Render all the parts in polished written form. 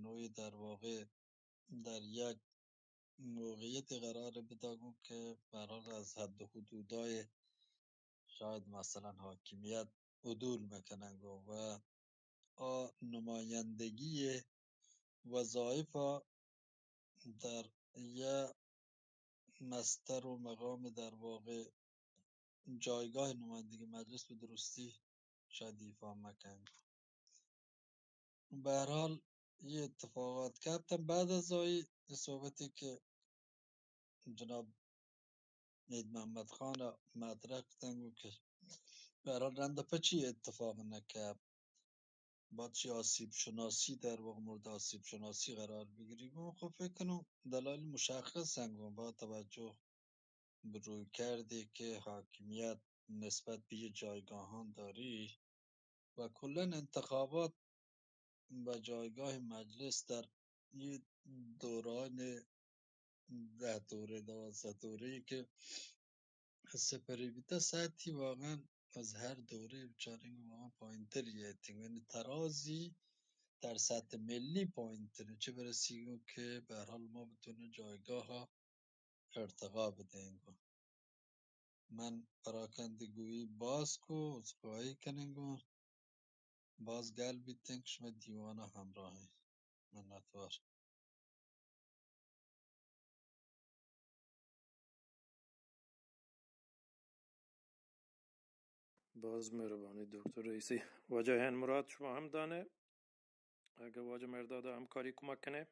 نوعی در واقع در یک موقعیتی قرار بداگم که برحال از حد و حدودای شاید مثلا حاکمیت عدول میکنن و نمایندگی وظایف در یک مستر و مقام در واقع جایگاه نمایندگی مجلس به درستی شاید ایفا مکن. به هر حال یه اتفاقات کردم بعد از صحبتی که جناب نید محمد خان مطرح کردن که به هر حال رنده پا چی اتفاق نکرد با چی آسیب شناسی در واقع مورد آسیب شناسی قرار بگیریم. خب فکر کنم دلایل مشخص هنگام با توجه به روی کرده که حاکمیت نسبت به یه جایگاهان داری و کلا انتخابات و جایگاه مجلس در یه دوران 10 دوره 12 دوره‌ای که سپری بیده سطحی واقعا از هر دوره بیچاره واقعا پایین تریه، یعنی ترازی در سطح ملی پایین تره، چه برسیم که به هر حال ما بتونه جایگاه ها ارتقا بدهیم. من پراکنده گویی باز کو عذرخواهی کنیم باز گل بیتن که شما دیوانا همراهی منتوار. باز مهربانی دکتر رئیسی. واجه هن مراد شما هم دانه اگه واجه مرداد همکاری کمک کنه.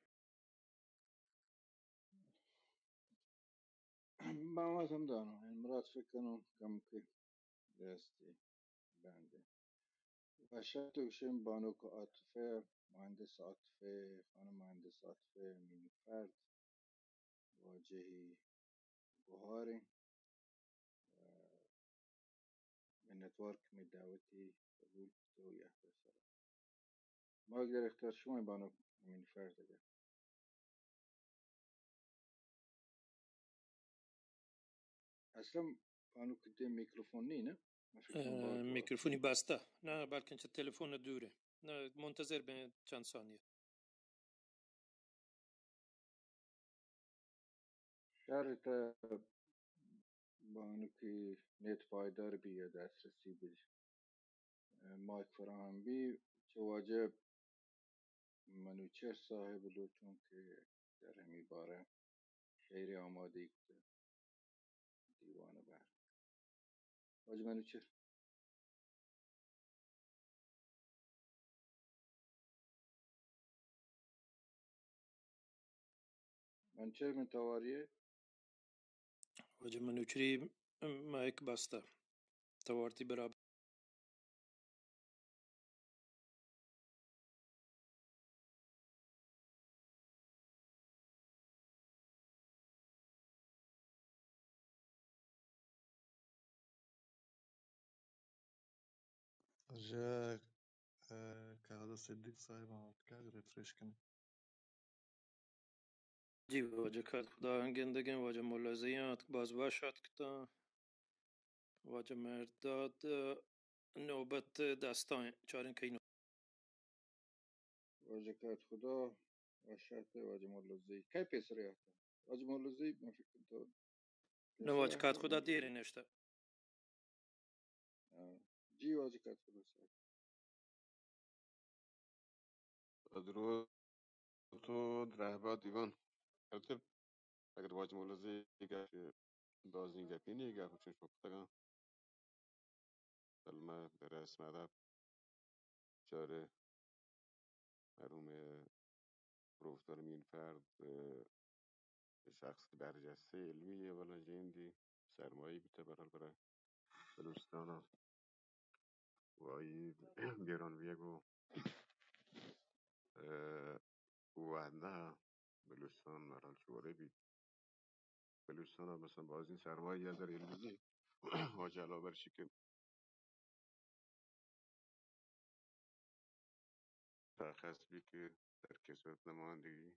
من هم دارم این مراد فکر کنم کم که دستی بنده و شرط وشیم بانوک عاطفه مهندس عاطفه خانم مهندس عاطفه مینوفرد واجهی بهاری من نتورک می دعوتی قبول تو یحیی سلام ما اگر اختیار شما بانوک مینوفرد اگر اصلا بانوک ده میکروفون نه من فکر کنم باگ بود میکروفونی بسته نه بلکه چه تلفن دوره نه منتظر به چند ثانیه. شرط بانوکی نت پایدار بی یا دسترسی به مایک فراهم بی چه واجب منوچهر صاحب لوچون که در همی باره شعر آماده ای کده دیوان بر واجب منوچهر منوچهر من تواریه واجه منوچری مایک بسته توارتی برابر. جا کاغذ صدیق صاحب آمد که رفرش کنی. جی واجه کد خدا هنگندگی واجه ملازیات باز باشد کتا واجه مرداد نوبت دستان چارن که واجه کات خدا و شرط واجب ملوزی کی پیسر یافته واجب ملوزی من فکر کنم تو نه پیسر واجه کد هسته خدا من دیر نشته. جی واجه کات خدا سر درود تو رهبر دیوان البته اگر واجد مولزی گفت بازی گپینی گفت چون شما سلمه در رسم ادب جاره مرحوم پروفسور مینفرد شخص برجسته علمی ولی جیندی سرمایه بیته برای بلوچستان و ای بیرانویگو و نه بلوچستان مرال شوره بید بلوچستان هم مثلا باز این سرمایه یا در علمی و جلا برشی که ترخص بی که در کسوت نمایندگی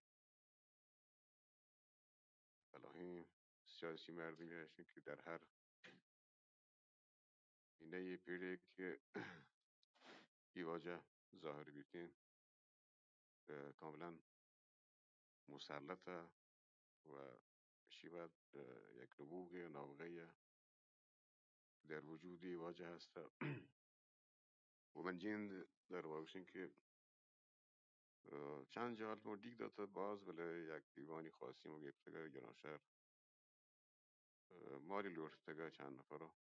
الهی سیاسی مردمی هستیم که در هر اینه یه پیڑه که ایواجه ظاهر بیتین کاملا مسلطه و شیوه یک نبوغ نابغه در وجودی واجه هست و من جین در واقعشین که چند جال مو دیگ داده باز بله یک دیوانی خاصی مو گفتگاه گرانشهر ماری لورتگاه چند نفر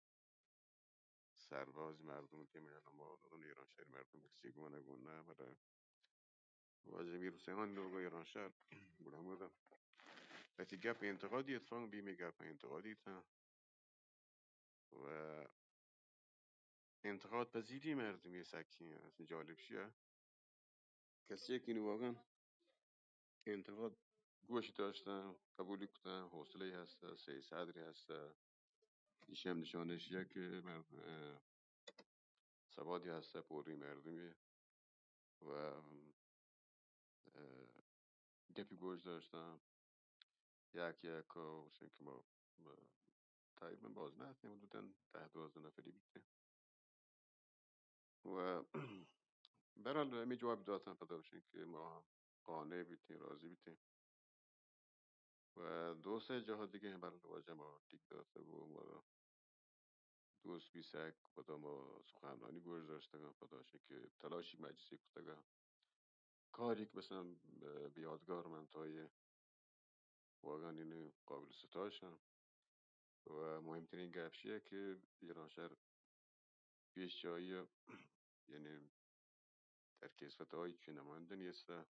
سرباز مردم که میگن ما دادن ایران شهر مردم کسی گونه گونه برای واجه میر حسین لوگو ایران شهر بودم بودم وقتی گپ انتقادی اتفاق بیمی گپ انتقادی تا و انتقاد پذیری مردمی سکی اصلا جالب شیه کسی که اینو واقعا انتقاد گوش داشتن قبولی کتن حوصله هسته سی صدری هسته ایش هم نشانشیه که سوادی هسته پوری مردمی و گپی گوش داشتن یک و که ما تقریبا باز نه حدودا 10-12 نفری بیته و برحال می جواب دادن خدا باشین که ما قانع بیتیم راضی بیتیم و دو سه جاها دیگه هم برای واجه ما دیگ داده و ما دوست بیسک خدا ما سخنرانی گوش داشتگم خدا باشین که تلاشی مجلسی کتگم کاری که مثلا بیادگار من تای واقعا اینو قابل ستایشم و مهمترین گفشیه که ایران شهر پیش جایی یعنی در کسوت که نماینده نیسته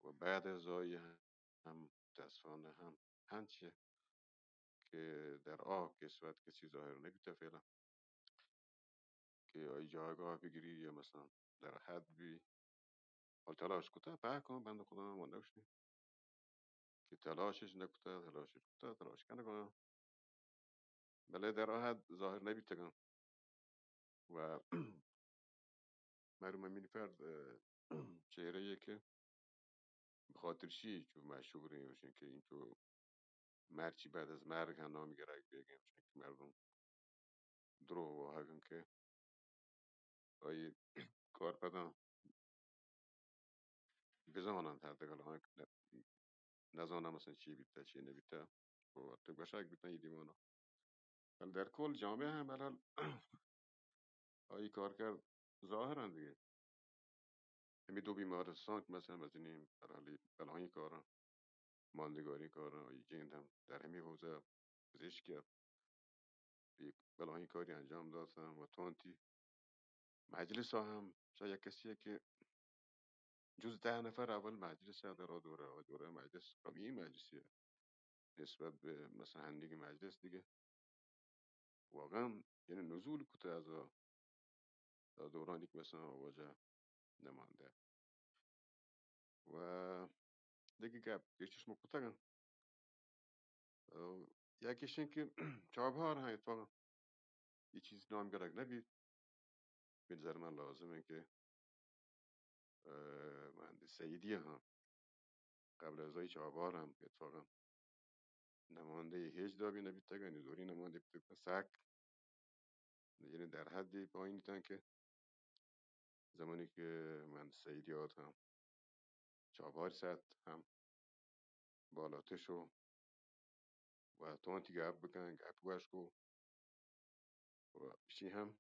و بعد از هم متاسفانه هم هنچه که در کسوت کسی ظاهر نبیته فعلا که جایگاه بگیری یا مثلا در حد بی حال تلاش کتا په کن بند خدا ما نوشنی که تلاشش نکتا تلاشش کتا تلاش کنه کنه بله در حد ظاهر نبیتگم و مرموم منی فرد چهره که بخاطر شی چون مشهوری باشین که این تو مرچی بعد از مرگ هم نامی گرگ بگیم که مردم درو و هگن که ای کار پدن بزانند هر دقل ها نزانم مثلا چی بیته چی نبیته و تو بشک بیتن یه دیوانا ولی در کل جامعه هم بلال ای کار کرد ظاهرن دیگه همی دو بیمارستان که مثلا بزنیم بلایی کارن ماندگاری کارن ای جیند هم در همی حوزه پزشکی بلایی کاری انجام دادن و تانتی مجلس ها هم شاید کسیه که جز 10 نفر اول مجلس در دوره و دوره مجلس قوی مجلسیه نسبت به مثلا هندگی مجلس دیگه واقعا یعنی نزول کته از دورانی که مثلا واجه نمانده و دیگه گپ یکیش مکتگن یکیش این که چابهار ها اتفاقا یه چیز نام گرگ نبید به نظر من لازمه که مهندس سیدی هم قبل از چابهار هم اتفاقا نماینده هیچ دابی نبید تگن دوری نماینده بیتگ سک یعنی در حدی پایینی تن که زمانی که من سیدیات هم چابهار ست هم بالاتشو و تونتی گپ بکن گپ گوش کو و شی هم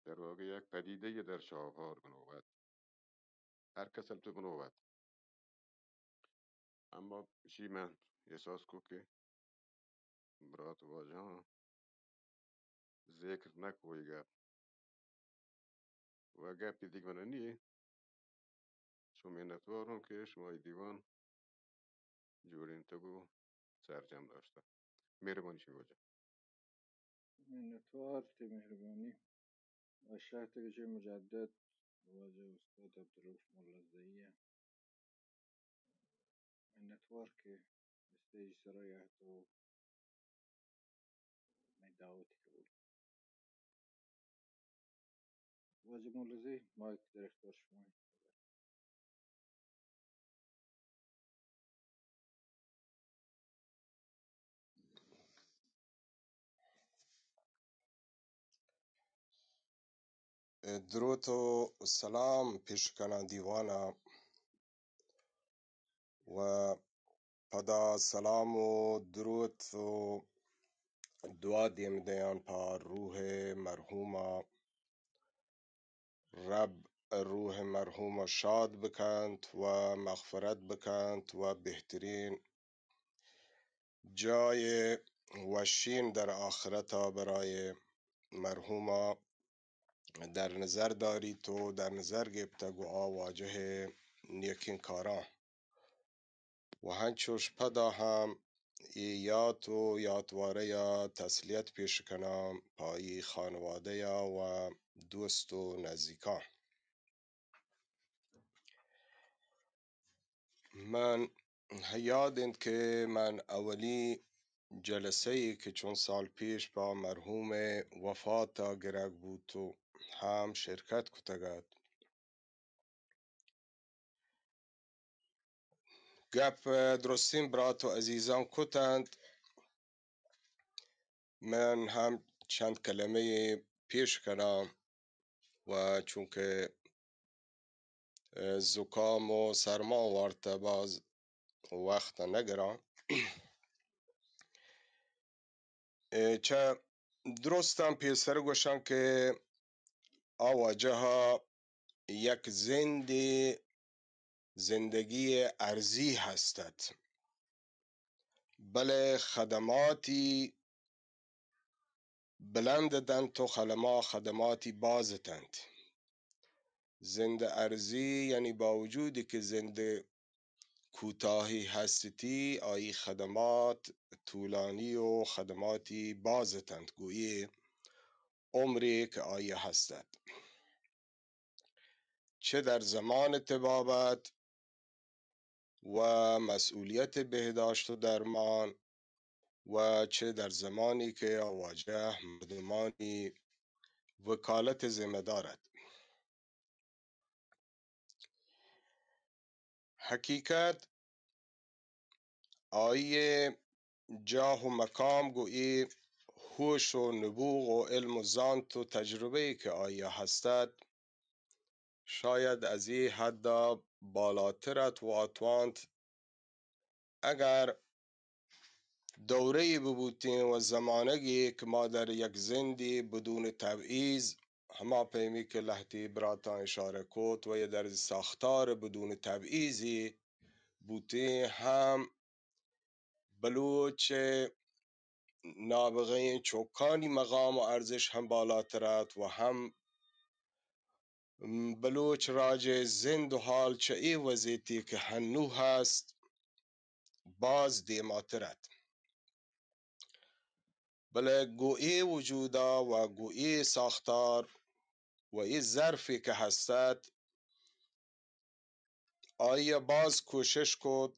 در واقع یک پدیده در چابهار بنوبت هر کس البته بنوبت اما شی من احساس کو که برات واجه ها ذکر نکوی گپ و گپ دیگه من نیه شما منتوارم که شما دیوان جورین تگو سرجم داشته مهربانی شما واجه منتظر مهربانی و شهر تگه مجدد واجه استاد عبدالروف ملازدهیه منتظر که استیج سرایت و من دعوتی قبول واجه ملازه مایک در اختیار شما درود و سلام پیشکنا دیوانا و پدا سلام و درود و دعا دیم دیان پا روح مرحوم رب روح مرحوم شاد بکند و مغفرت بکند و بهترین جای وشین در آخرتا برای مرحوم در نظر دارید تو در نظر گرفته و آواجه نیکین کاران و هنچوش پدا هم یاد و یادواره یا تسلیت پیش کنم پایی خانواده یا و دوست و نزدیکان. من یادند که من اولی جلسه ای که چون سال پیش با مرحوم وفاتا گرگ بود تو هم شرکت کتگد گپ درستین برات و عزیزان کتند. من هم چند کلمه پیش کنم و چونکه زکام و سرما وارته باز وقت نگرم چه درستم پیسر گوشم که آواجه ها یک زندگی ارزی هستد، بله خدماتی بلنددند تو خدماتی بازتند. زنده ارزی یعنی با وجودی که زنده کوتاهی هستی آیی خدمات طولانی و خدماتی بازتند گویی عمری که آیی هستد، چه در زمان طبابت و مسئولیت بهداشت و درمان و چه در زمانی که آواجه مردمانی وکالت ذمه دارد. حقیقت آیی جاه و مقام گویی هوش و نبوغ و علم و زانت و تجربه که آیی هستد شاید از این حد بالاترت و اتوانت اگر دوره‌ای ببودیم و زمانگی که ما در یک زندی بدون تبعیض هما پیمی که لحتی براتان اشاره کد و یا در ساختار بدون تبعیضی بودیم هم بلوچ نابغه چوکانی مقام و ارزش هم بالاترت و هم بلوچ راج زند و حال چه ای وضعیتی که هنو هست باز دیماترت، بله گویی وجودا و گویی ساختار و این ظرفی که هستد آیا باز کوشش کد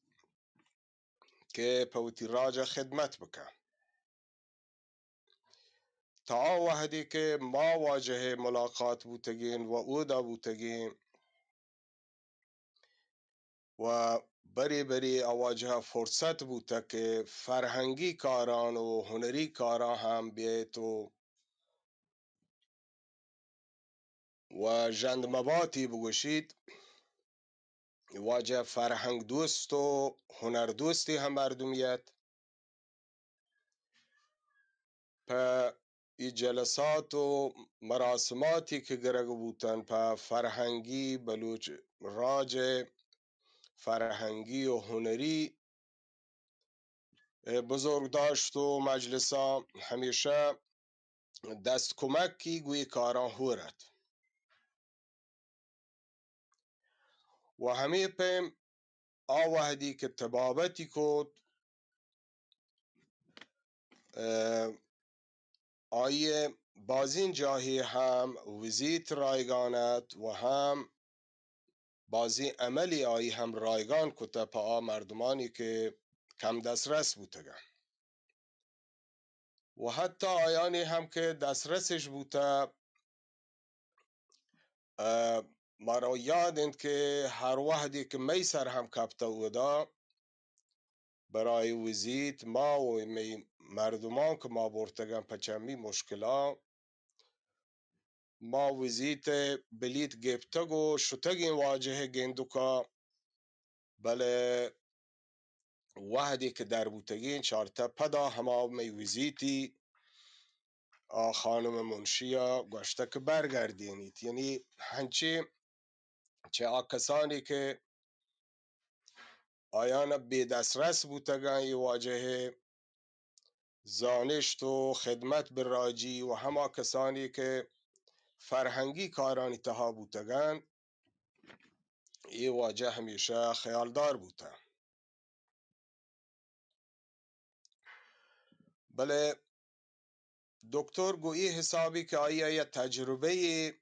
که پوتی راجا خدمت بکن تا وحدی که ما واجه ملاقات بودگین و اودا بودگین و بری اواجه فرصت بوده که فرهنگی کاران و هنری کاران هم بیت و جند مباتی بگوشید واجه فرهنگ دوست و هنر دوستی هم مردمیت پا ای جلسات و مراسماتی که گرگ بودن پا فرهنگی بلوچ راج فرهنگی و هنری بزرگ داشت و مجلسا همیشه دست کمکی گوی کاران هورد و همه پیم آوهدی که تبابتی کد آیه بازین جاهی هم وزیت رایگانت و هم بازی عملی آیی هم رایگان کتا پا مردمانی که کم دسترس بودگن و حتی آیانی هم که دسترسش بوده مرا یادند که هر وحدی که می سر هم کپته بودا برای وزیت ما و مردمان که ما برتگن پچمی مشکلا ما وزیت بلیت گفتگ و شتگ واجه گندوکا بله وحدی که در بوتگین چارتا پدا هما می وزیتی خانم منشیا گوشته که برگردینید. یعنی هنچی چه کسانی که آیان بی دسترس بوتگان ای واجه زانشت و خدمت براجی و همه کسانی که فرهنگی کارانی تها بوتگان ای واجه همیشه خیالدار بوده. بله دکتر گویی حسابی که آیا یه تجربه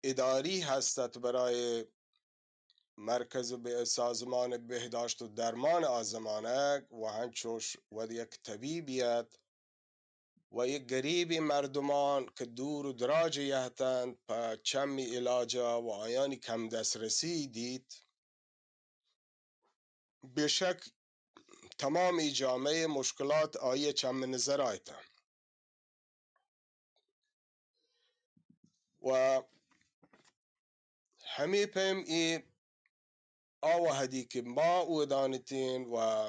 اداری هستد برای مرکز سازمان بهداشت و درمان آزمانک و هنچوش و یک طبیبیت و یک گریبی مردمان که دور و دراج یهتند پا چمی علاجا و آیانی کم دسترسی دید بشک تمام جامعه مشکلات آیه چم نظر آیتا و همه پیم ای آوهدی که ما ودانتین و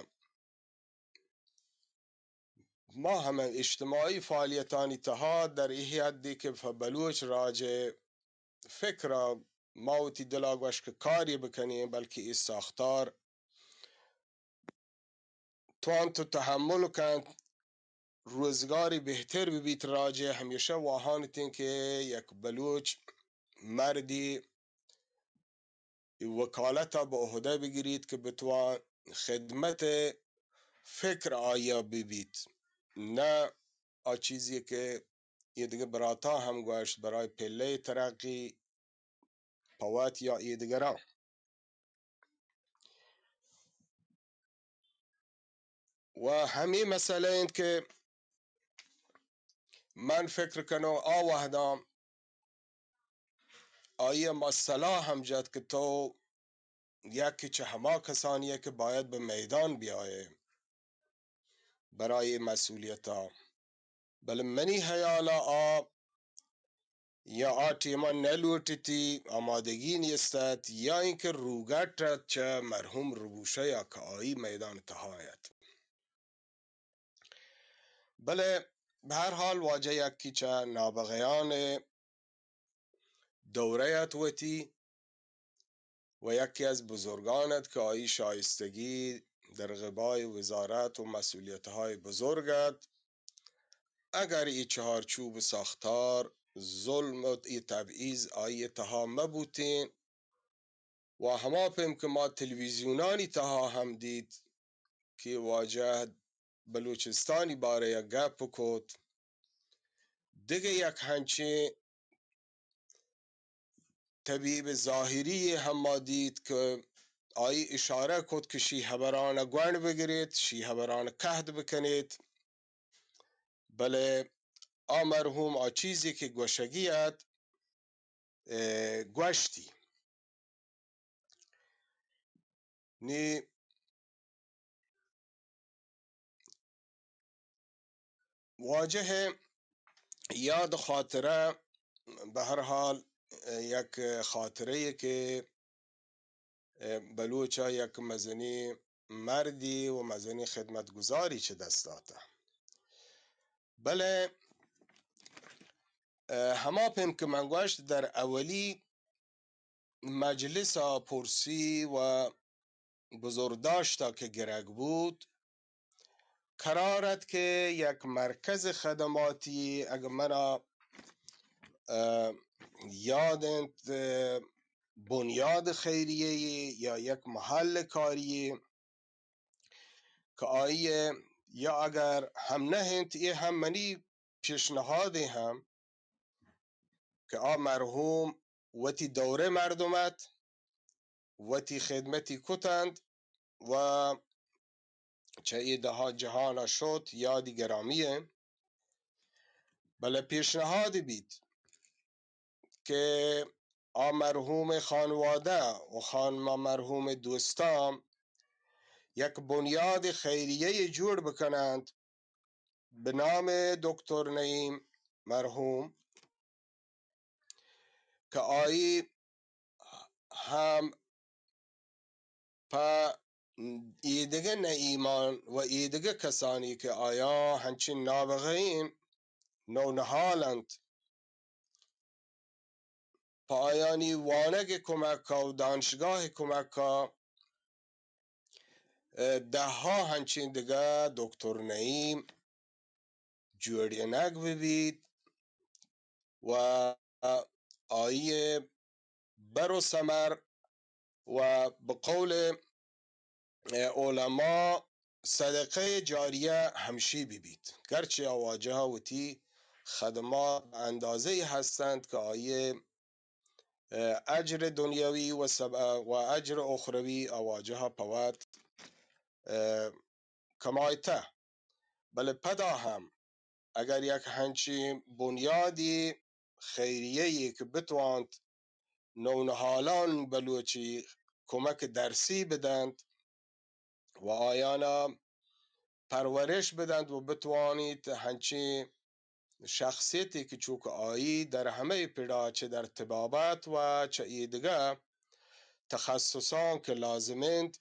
ما هم اجتماعی فعالیتانی تها در حدی که بلوچ راجع فکر ما وتی دلاگوش که کاری بکنیم بلکه ای ساختار توان تو تحمل کن روزگاری بهتر ببیت راجع همیشه واهانتین که یک بلوچ مردی وکالتا به عهده بگیرید که بتوان خدمت فکر آیا ببید نه چیزی که یه دیگه براتا هم گوشت برای پله ترقی پوات یا ایدگران. و همین مسئله این که من فکر کنم آوهدام آیه مسئله هم جد که تو یکی چه هما کسانیه که باید به میدان بیایه برای مسئولیتا بل منی حیالا یا آتی من نلوٹتی آمادگی نیستد یا اینکه روگرد چه مرحوم ربوشه یا که آیی میدان تهایت. بله به هر حال واجه یکی چه نابغیان دورهت وتی و یکی از بزرگانت که آیی شایستگی در قبای وزارت و مسئولیتهای بزرگت اگر ای چهارچوب ساختار ظلم و ای تبعیض آیی تها مبوتین و هما پیم که ما تلویزیونانی تها هم دید که واجه بلوچستانی باره یک گپ کد دیگه یک هنچی طبیب ظاهری هم ما دید که آی اشاره کد که شیهبران گوند بگیرید شیهبران کهد بکنید بله مرحوم چیزی که گوشگیت گوشتی نی واجه یاد خاطره به هر حال یک خاطره که بلوچا یک مزنی مردی و مزنی خدمتگزاری چه دست داده بله هما پیم که من گوشت در اولی مجلس پرسی و بزرگداشتا که گرگ بود قرارت که یک مرکز خدماتی اگر منا یادند بنیاد خیریه یا یک محل کاریه که آیه یا اگر هم نهند ای هم منی پیشنهادی هم که مرحوم وتی دوره مردمت وتی خدمتی کتند و چه ایده ها جهان شد یادی گرامیه بله پیشنهاد بید که مرحوم خانواده و مرحوم دوستام یک بنیاد خیریه جور بکنند به نام دکتر نعیم مرحوم که آیی هم پا ایدگه نه ایمان و ایدگه کسانی که آیا هنچین نابغین نونهالند پا آیانی وانگ کمک و دانشگاه کمک ده ها هنچین دیگه دکتر نعیم جوڑینک ببید و آیه بر سمر و به قول علما صدقه جاریه همشی ببید، گرچه آواجه ها وتی خدمات اندازه هستند که آیه اجر دنیوی و اجر اخروی آواجه ها پواد کمایته. بله پدا هم اگر یک هنچی بنیادی خیریه‌ای که بتواند نونهالان بلوچی کمک درسی بدند و آیانا پرورش بدند و بتوانید هنچی شخصیتی که چوک آیی در همه پیدا چه در طبابت و چه ایدگاه تخصصان که لازمند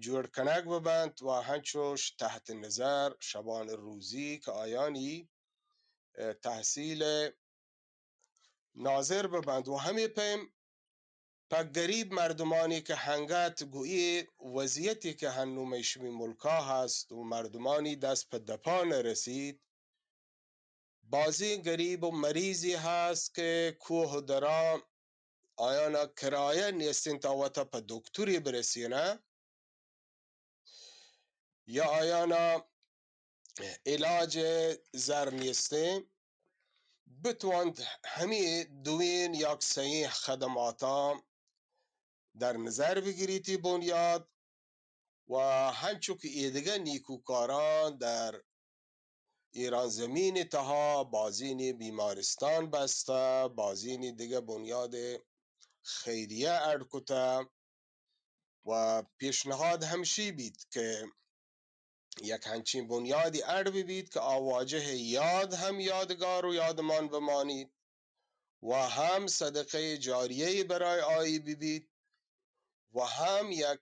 جور کنک ببند و هنچوش تحت نظر شبان روزی که آیانی تحصیل ناظر ببند و همه پیم پا گریب مردمانی که هنگات گویی وضعیتی که هنو میشوی ملکا هست و مردمانی دست په دپا نرسید، بازی گریب و مریضی هست که کوه درام آیانا کرایه نیستین تا وطا په دکتوری برسینه یا آیانا علاج زر نیستین بتواند همی دوین یک صحیح خدماتا در نظر بگیریتی بنیاد و همچو که ایدگه نیکوکاران در ایران زمین تها بازین بیمارستان بسته بازین دیگه بنیاد خیریه ارکوته و پیشنهاد همشی بید که یک همچین بنیادی بید که آواجه یاد هم یادگار و یادمان بمانید و هم صدقه جاریه برای آیی ببید و هم یک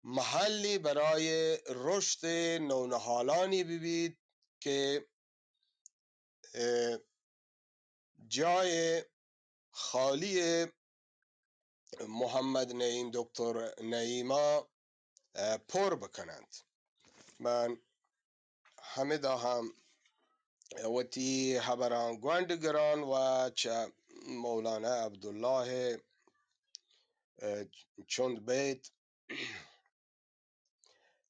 محلی برای رشد نونهالانی ببید که جای خالی محمد نعیم دکتر نعیما پر بکنند. من همه دا هم وتی خبران گوندگران و چه مولانا عبدالله چند بیت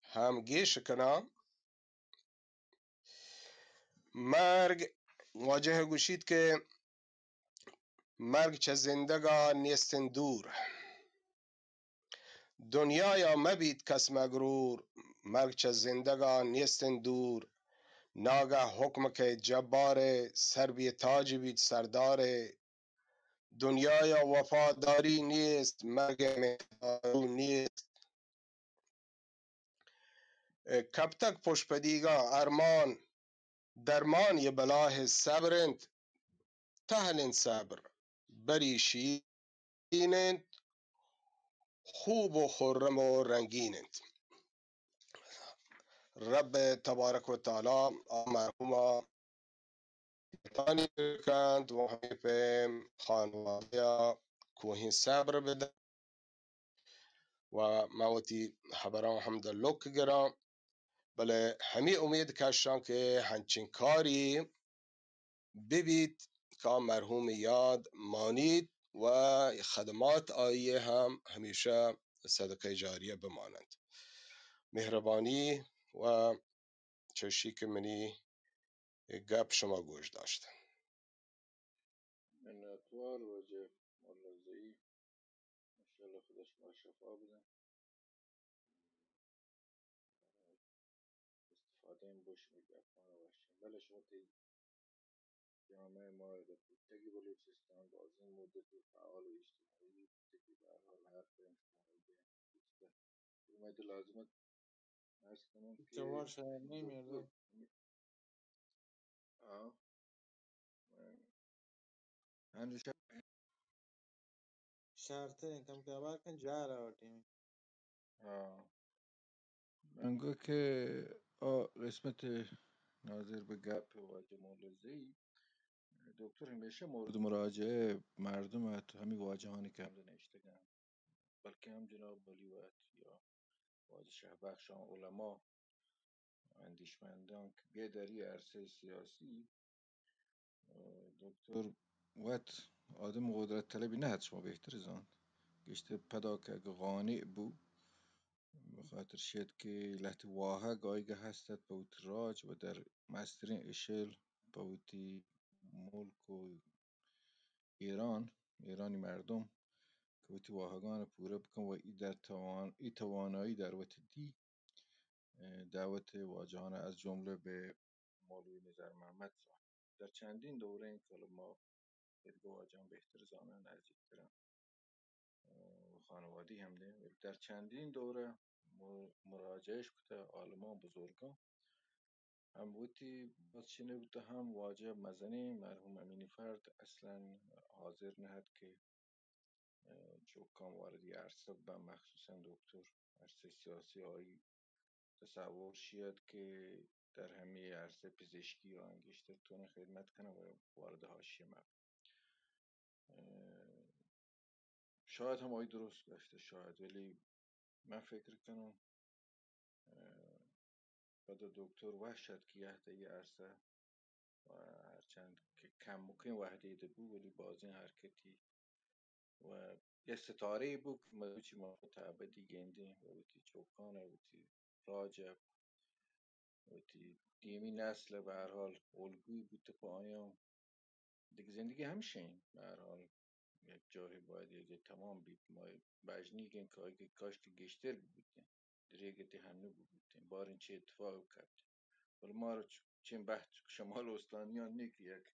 هم گیش کنم. مرگ واجه گوشید که مرگ چه زندگان نیستن دور، دنیا یا مبید کس مغرور. مرگ چه زندگان نیستن دور، ناگه حکم که جبار سر بی تاج بید سردار. دنیا یا وفاداری نیست، مرگ مهدارو نیست. کبتک پشپدیگا ارمان درمان یه بلاه صبرند. تهلن صبر بری شینند، خوب و خرم و رنگینند. رب تبارک و تعالی مرحوم تانی کند و همه به خانواده کوهین صبر بده و موتی خبران هم در لک گرام. بله همه امید کشان که هنچین کاری ببید که مرحوم یاد مانید و خدمات آیه هم همیشه صدقه جاریه بمانند. مهربانی و چشی که منی گپ شما گوش داشتن. منتوار وجه ملازعی انشالله خودش ما شفا بده، استفاده این بش میگفتانه باشیم. بله شما تی جامعه ما در تکی بلوچستان باز این مدت فعال و اجتماعی تکی به هر حال هر فرم شما اومد لازمت ارز کنم که جواب نمیاد. آه. هنوز شرطه کم که کن جهر آتیم. آه. انگار که قسمت ناظر به گپ واجه مولزی دکتر همیشه مورد مراجعه مردم تو همین واجهانی که هم نوشتگن، بلکه هم جناب ولیوت یا واجه شهبخشان علما اندیشمندان که بیداری عرصه سیاسی دکتر وقت آدم قدرت طلبی نه شما بهتر زان گشته پدا که اگه قانع بو بخاطر شد که لحت واها گایگه هستد بوت راج و در مسترین اشل بوتی ملک و ایرانی مردم که وتی واهگان پوره بکن و ای توانایی در وقت دی دعوت واجهان از جمله به مولوی نظر محمد صاحب در چندین دوره این که ما دیدگاه واجهان بهتر زانه نزدیکترم و خانوادی هم ده در چندین دوره مراجعهش کته عالمان بزرگان هم بودی باز چینه بوده هم واجه مزنی مرحوم امینی فرد اصلا حاضر نهد که چوکان واردی عرصه به مخصوصا دکتر عرصه سیاسی هایی تصور شید که در همه عرصه پزشکی و انگشتر تونه خدمت کنه و وارد حاشیه ما شاید هم آی درست گشته شاید، ولی من فکر کنم بعد دکتر وحشت که یه عرصه و هرچند که کم ممکن وحده ده بو ولی باز این حرکتی و یه ستاره بود که مدوچی ما تعبدی گنده و ویتی چوکانه ویتی راجب ویتی دیمی نسل به هر حال الگوی بود پایان دیگه زندگی همشین به هر حال یک جایی باید یک تمام بید ما بجنی گن که کاش که گشتر بودیم دریگه هنو بودیم بار این چه اتفاق کرد ولی ما رو چین بحث شمال استانیان نیک یک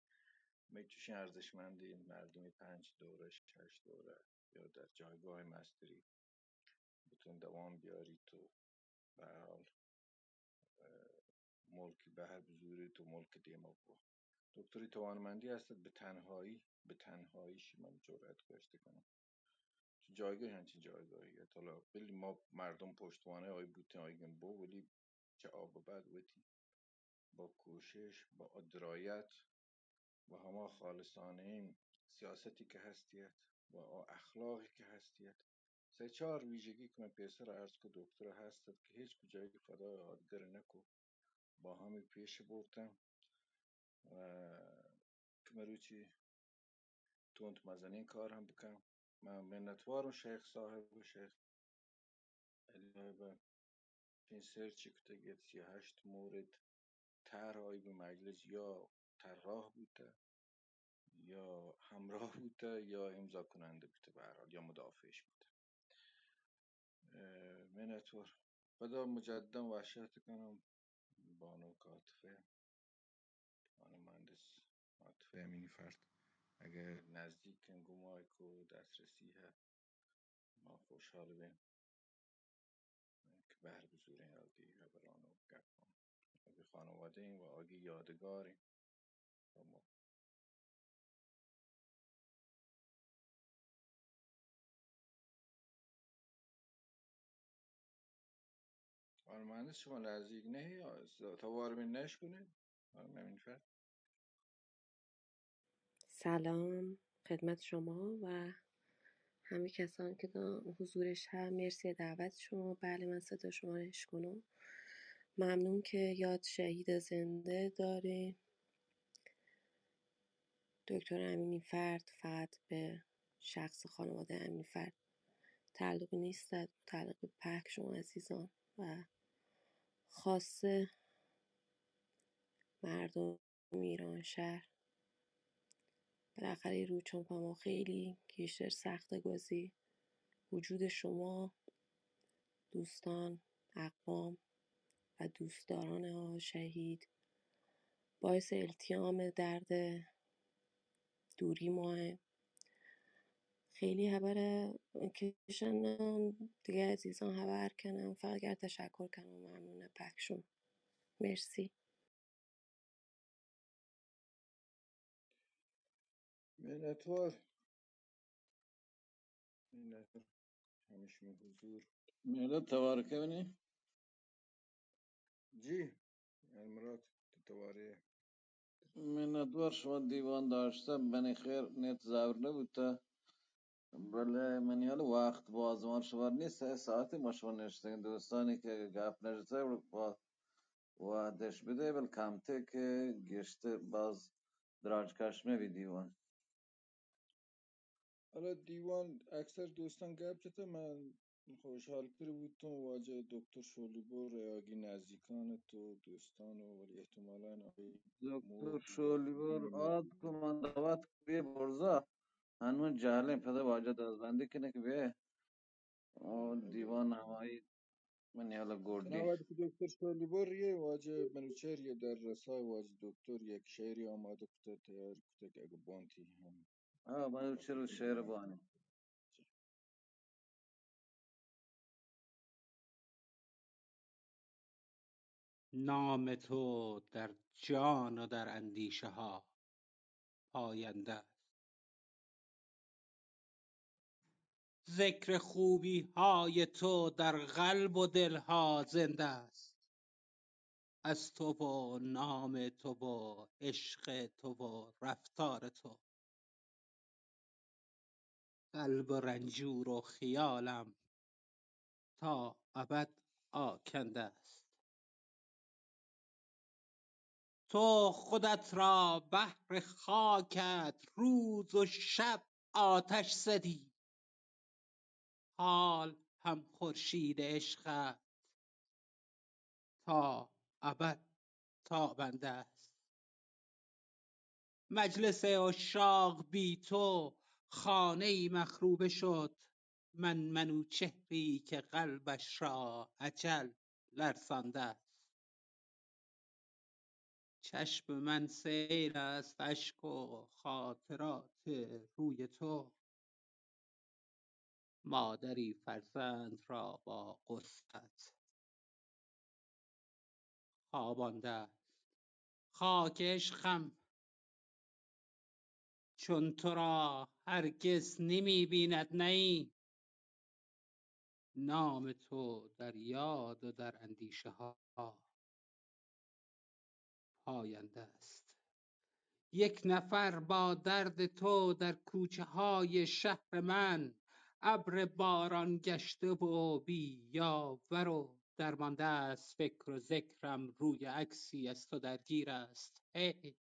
میتوشین ارزشمندی مردمی 5 دوره 6 دوره یا در جایگاه مستری بتون دوام بیاری تو به هر حال ملکی به هر بزوری تو ملک دیما بود دکتری توانمندی هستد به تنهاییش من جرأت داشته کنم تو جایگاه همچین جایگاهی حالا بلی ما مردم پشتوانه آی بوتن آی گنبو ولی چه آب بعد ویتی با کوشش با درایت و همه خالصانه این سیاستی که هستید و اخلاقی که هستید سه چهار ویژگی که من پیسر عرض که دکتر هستد که هیچ کجایی فدای آدگر نکو با همی پیش بردم و که مروچی تونت مزنین کار هم بکنم من منتوارم شیخ صاحب و شیخ علی صاحب این سرچی که تگید 38 مورد طرحی به مجلس یا طراح بوده یا همراه بوده یا امضا کننده بوده به هر حال یا مدافعش بوده منتور خدا مجددا وحشت کنم بانو کاتفه بانو مهندس عاطفه امینی فرد اگر نزدیک گمای کو دسترسی ها ما خوشحال بیم که بهر بزرگ این دیگه برانو گپ کنم اگه خانواده این و اگه یادگاری و ما آن مهندس شما نزدیک نه تا وارمین نشکنه آن امین فرد سلام خدمت شما و همه کسان که حضورش هم مرسی دعوت شما. بله من صدا شما رو کنم. ممنون که یاد شهید زنده داره. دکتر امینی فرد فقط به شخص خانواده امینی فرد تعلق نیست، تعلق به پک شما عزیزان و خاصه مردم ایران شهر. بالاخره رو چون ما خیلی کشتر سخت گذی وجود شما دوستان اقوام و دوستداران آقا شهید باعث التیام درد دوری ماه خیلی خبر کشنم دیگه عزیزان خبر کنم فقط گر تشکر کنم ممنون پکشون مرسی. مینتور مینتور همیشه می حضور میلاد تبارکه بینی؟ جی المرات تتواري منتور شما دیوان داشته بنی خیر نیت زور نبوده. بله من حالا وقت بازمار شوار نیست 3 ساعتی مشغول نشستیم دوستانی که گپ نشسته با وعدش بده بل کمته که گشته باز دراج کشمه بی دیوان. حالا دیوان اکثر دوستان گپ زده من خوشحال تر بودم واجه دکتر شولیبور یاگی نزدیکان تو دوستان و ولی احتمالا آقای دکتر مرد یا شولیور نیما آد کو من دعوت بی برزا هنوز جهلیم پده واجه دازبندی کنه که بیه دیوان نمایی من حالا گردی. تنابد که دکتر شولیبور یه واجه منوچهر یه در رسای واجه دکتر یک شعری آماده کته تیار کته که اگه بانتی هم من چرا خواستم شعر دعوت بانی. کنم نام تو در جان و در اندیشه ها پاینده است. ذکر خوبی های تو در قلب و دلها زنده است. از تو و نام تو و عشق تو و رفتار تو قلب رنجور و خیالم تا ابد آکنده است. تو خودت را بهر خاکت روز و شب آتش زدی. حال هم خورشید عشقت تا ابد تابنده است. مجلس عشاق بی تو خانه مخروبه شد. من منوچهری که قلبش را اجل لرزانده است. چشم من سیل است اشک و خاطرات روی تو. مادری فرزند را با غصت خوابانده است. خاک عشقم چون تو را هرگز نمی بیند نی. نام تو در یاد و در اندیشه ها پاینده است. یک نفر با درد تو در کوچه های شهر من. ابر باران گشته و بی یاور و درمانده است. فکر و ذکرم روی عکسی از تو درگیر است. هی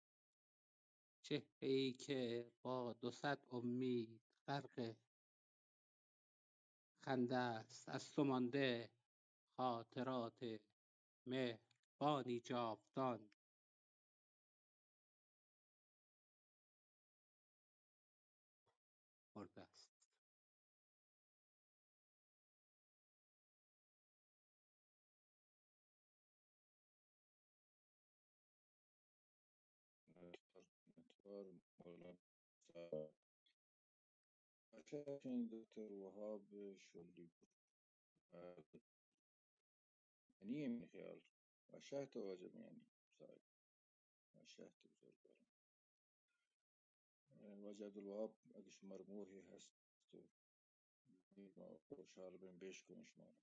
چهره ای که با 200 امید غرق خنده است. از تو مانده خاطرات مهربانی جاودان مرده است. متوار مولانا صاحب. این دکتر وهاب شولیبور یعنی این خیال و شهد واجب یعنی صاحب و شهد بزرگوارم وجد الوهاب اگه مرموحی هست تو ما خوشحال بیم بیش کنیم شما رو.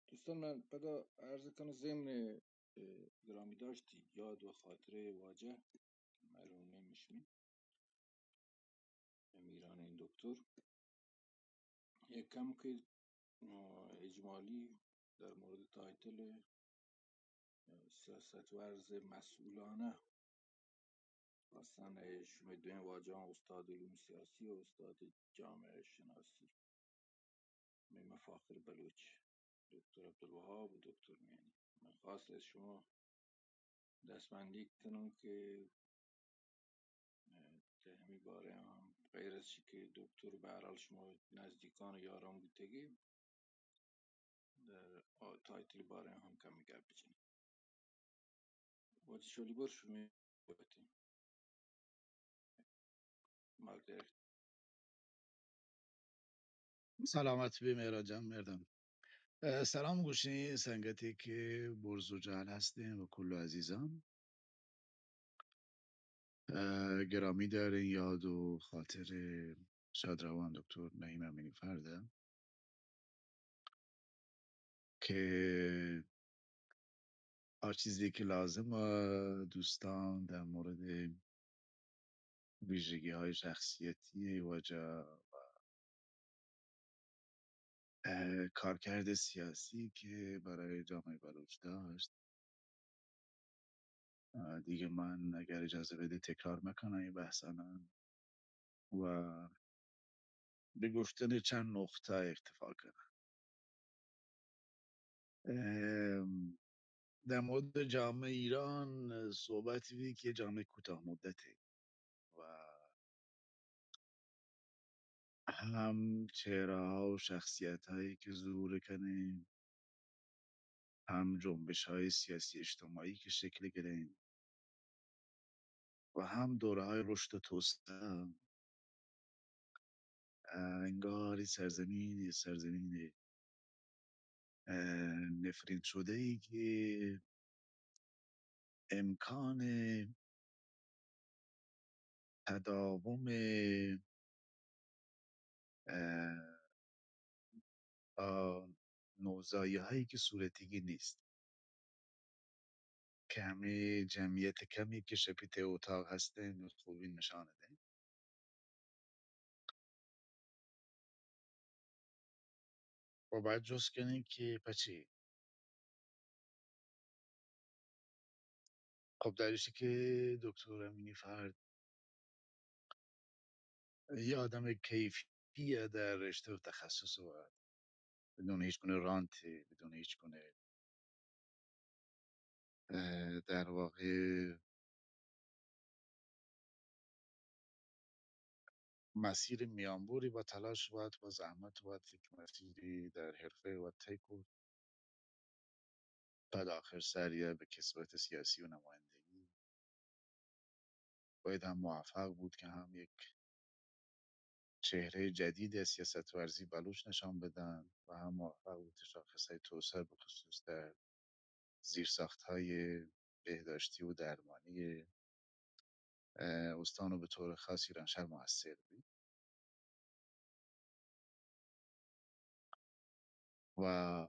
دوستان من پدا عرض کنم ضمن گرامی داشتی یاد و خاطره واجه مرحوم میشمی امیران این دکتر یک کم که اجمالی در مورد تایتل سیاست ورز مسئولانه خواستن شما دوین واجه هم استاد علوم سیاسی و استاد جامعه شناسی می مفاخر بلوچ دکتر عبدالوهاب و دکتر میانی من خواست از شما دستبندی کنم که که همین باره هم غیر از چی که دکتر به هر حال شما نزدیکان و یاران بودگی در تایتل باره هم کمی گپ بچینیم وقتی شولی بر شما بایدیم مقدر سلامت بی جان مردم سلام گوشنی سنگتی که برزو جهل هستیم و کلو عزیزان گرامی داره یاد و خاطر شادروان دکتر نعیم امینی فرده که هر چیزی که لازم دوستان در مورد ویژگی های شخصیتی واجه کارکرد سیاسی که برای جامعه بلوچ داشت دیگه من اگر اجازه بده تکرار میکنم این بحثانا و به گفتن چند نقطه اکتفا کنم. در مورد جامعه ایران صحبتی بی که جامعه کوتاه مدته و هم چهره ها و شخصیت هایی که ظهور کنه، هم جنبش های سیاسی اجتماعی که شکل گرفت و هم دوره های رشد و توسعه، انگار این سرزمین نفرین شده ای که امکان تداوم نوزایی هایی که صورتیگی نیست، که همه جمعیت کمی که شپیت اتاق هستن خوبی نشانه ده و باید جز کنیم که پچی خب دلیشی که دکتر امینی فرد یه آدم کیفیه در رشته و تخصص و بدون هیچ گونه رانتی، بدون هیچ گونه در واقع مسیر میانبوری با تلاش باید با زحمت باید یک مسیری در حرفه و طی کرد، بعد آخر سریع به کسبت سیاسی و نمایندگی باید هم موفق بود که هم یک چهره جدید سیاست ورزی بلوچ نشان بدن و هم موفق بود شاخصهای توسعه به خصوص در زیرساختهای بهداشتی و درمانی استان و به طور خاص ایرانشهر موثر بود و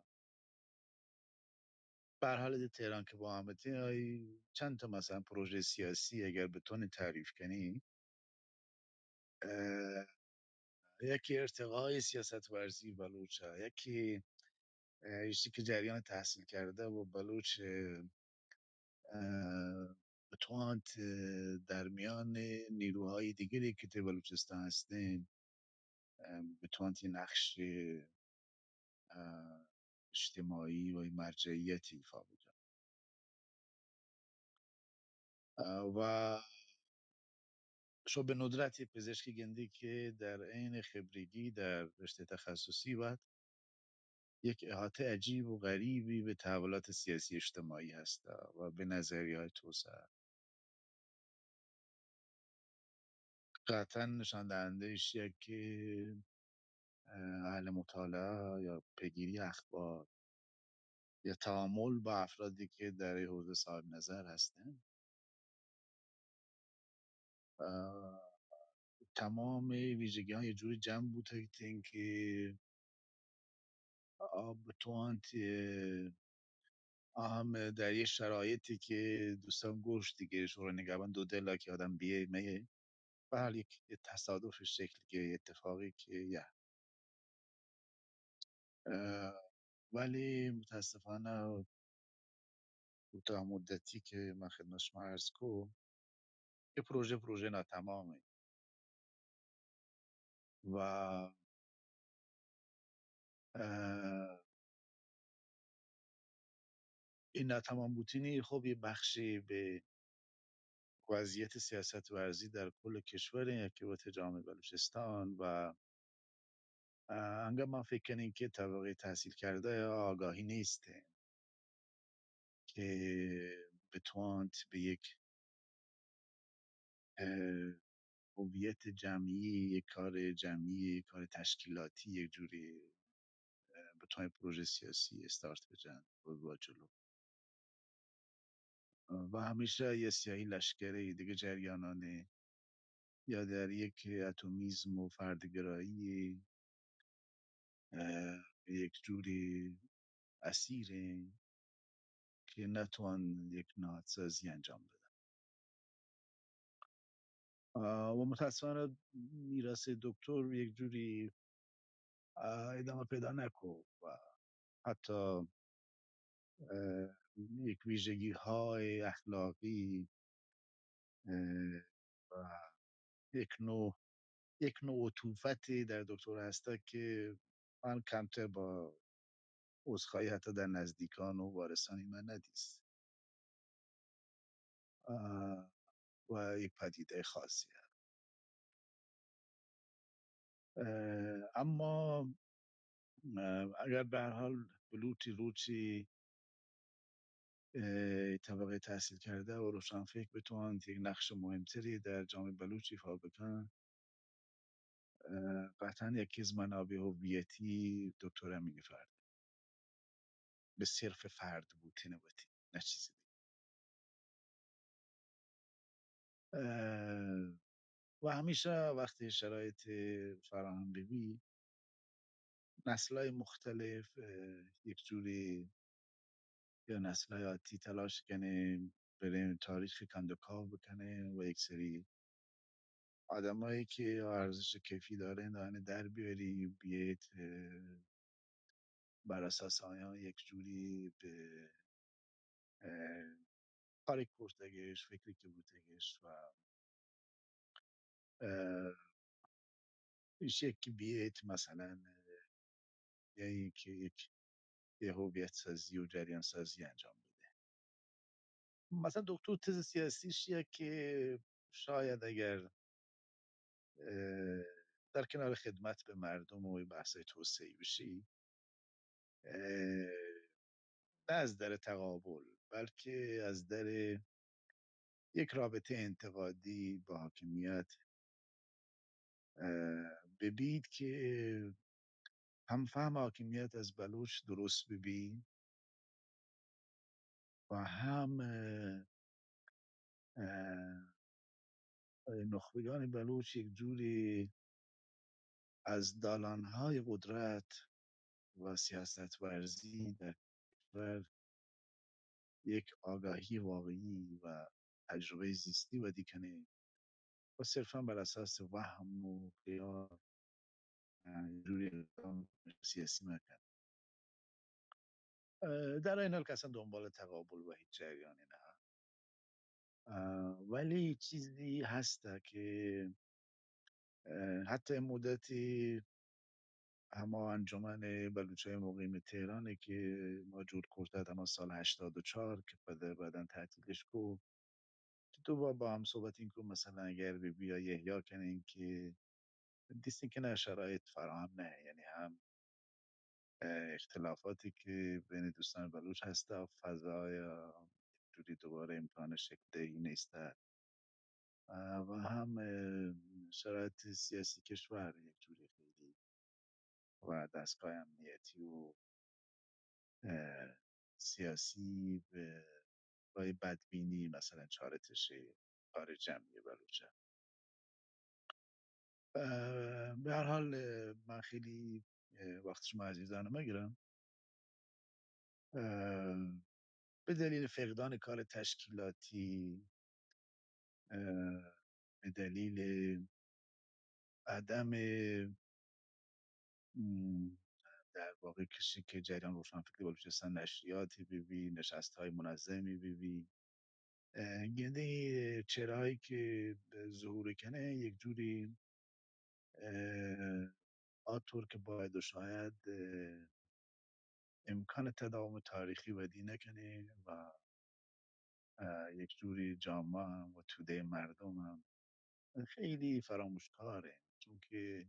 به هر حال تهران که با همتی چند تا مثلا پروژه سیاسی اگر بتونی تعریف کنی، یکی ارتقای سیاست ورزی بلوچ، یکی ایشتی که جریان تحصیل کرده و بلوچ بتواند در میان نیروهای دیگری که در بلوچستان هستند بتواند یه نقش اجتماعی و مرجعیت ایفا بکنه و شو به ندرت پزشک گندی که در عین خبرگی در رشته تخصصی باید یک احاطه عجیب و غریبی به تحولات سیاسی اجتماعی هست و به نظریه های توسعه قطعا نشان دهنده ایشیه که اهل مطالعه یا پیگیری اخبار یا تعامل با افرادی که در این حوزه صاحب نظر هستن تمام ویژگی های جوری جمع بوده که بتواند هم در یه شرایطی که دوستان گوش دیگه شورای نگهبان دو دل که آدم بیه میه و هر یک تصادف شکل که اتفاقی که ولی متاسفانه کوتاه مدتی که من خدمت شما عرض کنم یه پروژه ناتمامه و این ناتمام بودنی خب یه بخشی به وضعیت سیاست ورزی در کل کشور یکی جامعه بلوچستان و انگار من فکر کنیم که طبقه تحصیل کرده آگاهی نیسته که بتواند به یک هویت جمعی، یک کار جمعی، یک کار تشکیلاتی یک جوری بتواند پروژه سیاسی استارت بزن و با جلو و همیشه یه سیاهی لشکری دیگه جریانانه، یا در یک اتمیزم و فردگرایی یک جوری اسیره که نتوان یک نهادسازی انجام بده. و متاسفانه میراث دکتر یک جوری ادامه پیدا نکرد و حتی یک ویژگی های اخلاقی و یک نوع عطوفتی در دکتر هسته که من کمتر با عذرخواهی حتی در نزدیکان و وارثان من ندیست و یک پدیده خاصی هست. اما اگر به هر حال بلوچی روچی طبقه تحصیل کرده و روشنفکر بتوان یک نقش مهمتری در جامعه بلوچ ایفا بکنن، قطعا یکی از منابع هویتی دکتر امینی فرد به صرف فرد بود تینواتی نه چیزی دیگه. و همیشه وقتی شرایط فراهم ببی نسل‌های مختلف یک جوری یا نسل‌های آتی تلاش کنه بره تاریخ کندوکاو بکنه و یک سری آدمایی که ارزش کیفی داره دانه در بیاری بیت بر اساس آیا یک جوری به کاری کرتگش فکری که بودگش و ایش یکی بیت مثلا یا که یه هویت سازی و جریان سازی انجام بده. مثلا دکتر تز سیاسیش که شاید اگر در کنار خدمت به مردم و بحثای توسعه بشی، نه از در تقابل بلکه از در یک رابطه انتقادی با حاکمیت ببید که هم فهم حاکمیت از بلوچ درست ببین و هم نخبگان بلوچ یک جوری از دالانهای قدرت و سیاست ورزی در کشور یک آگاهی واقعی و تجربه زیستی ودی کنه و صرفا بر اساس وهم و خیال جوری اقدام سیاسی نکرد. در این حال که اصلا دنبال تقابل و هیچ جریانی نه، ولی چیزی هست که حتی مدتی همه انجمن بلوچای مقیم تهرانه که ما جور کرده اما سال 84 که بعدن تعطیلش کو تو با هم صحبت این که مثلا اگر بیا احیا کنین که دیستین که نه شرایط فراهم نه، یعنی هم اختلافاتی که بین دوستان بلوچ هسته و فضای جوری دوباره امکان شکل دهی نیسته و هم شرایط سیاسی کشور یک جوری خیلی و دستگاه امنیتی و سیاسی به رای بدبینی مثلا چارتش کار جمعی بلوچه. به هر حال من خیلی وقت شما عزیزان میگیرم به دلیل فقدان کار تشکیلاتی، به دلیل عدم در واقع کسی که جریان روشنفکری بلوچستان نشریاتی ببین، نشست های منظمی ببین، گنده چرایی که ظهور کنه یک جوری آطور که باید و شاید امکان تداوم تاریخی بدی نکنه و یک جوری جامعه هم و توده مردم هم خیلی فراموشکاره، چون که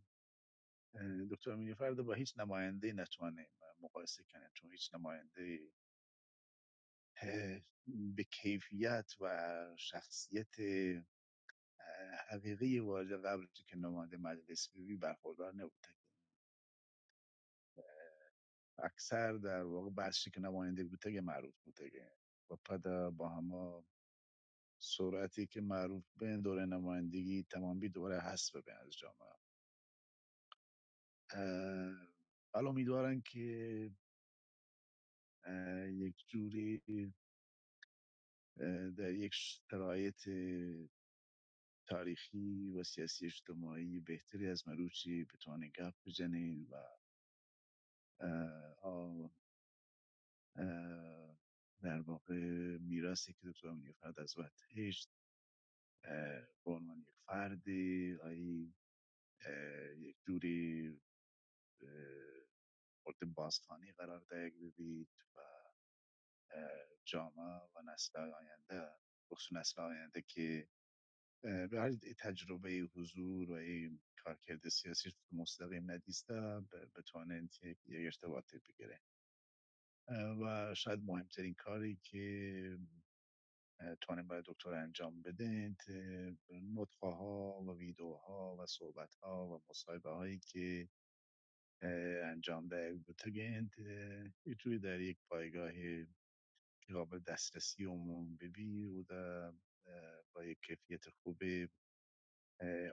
دکتر امینی فرد با هیچ نماینده نتوانه مقایسه کنه، چون هیچ نماینده به کیفیت و شخصیت حقیقی واژه قبل که نماینده مجلس بی برخوردار نبوده. اکثر در واقع بحثی که نماینده بوده معروف بوده و پدا با همه سرعتی که معروف به این دوره نمایندگی تمامی دوره هست ببین از جامعه حالا امیدوارن که یک جوری در یک شرایط تاریخی و سیاسی اجتماعی بهتری از مروچی بتوانه گپ بزنین و در واقع میراثی که دکتر نیلوفر از وقت هشت به عنوان یک فردی یک جوری مورد بازخوانی قرار دهید ببینید و جامعه و نسل آینده بخصوص نسل آینده که به هر تجربه حضور و این کارکرد سیاسی مستقیم ندیسته بتوانند یک ارتباطی بگیره و شاید مهمترین کاری که توانیم برای دکتر انجام بدهند نطقه ها و ویدیوها و صحبت ها و مصاحبه هایی که انجام ده بتگند یه جوری در یک پایگاه که قابل دسترسی عموم ببی و با یک کیفیت خوب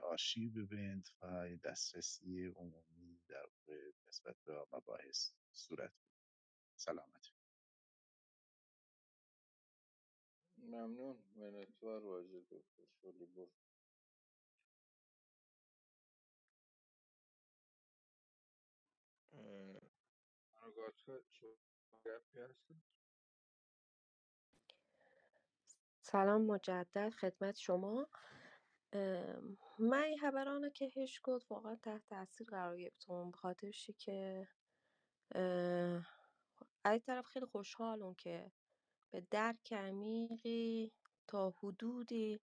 آرشیو ببند و دسترسی عمومی در واقع نسبت به مباحث صورت بگیرد. سلامت. ممنون منتظر واجد دکتر شلی بود. منو شما گپی هستم. سلام مجدد خدمت شما. من این خبرانه که هیچ کد واقعا تحت تاثیر قرار گرفتم، بخاطرش که از این طرف خیلی خوشحالم که به درک عمیقی تا حدودی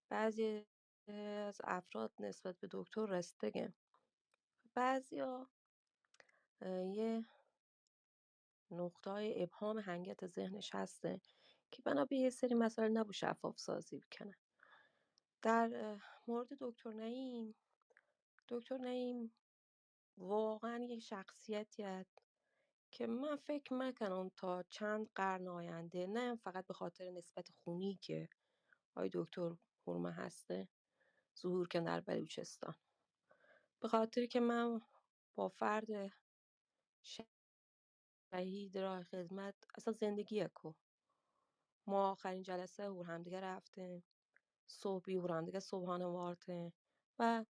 بعضی از افراد نسبت به دکتر رسیدگی. بعضیا یه نقطه‌های ابهام هنگت ذهنش هسته که بنا به یه سری مسائل نباید شفاف سازی بکنه. در مورد دکتر نعیم واقعا یک شخصیتی هست که من فکر نکنم تا چند قرن آینده، نه فقط به خاطر نسبت خونی که آقای دکتر حرمه هسته ظهور کن در بلوچستان، به خاطر که من با فرد شهید راه خدمت اصلا زندگی کو ما آخرین جلسه هور همدیگه رفتیم، صبحی هور همدیگه صبحانه وارته و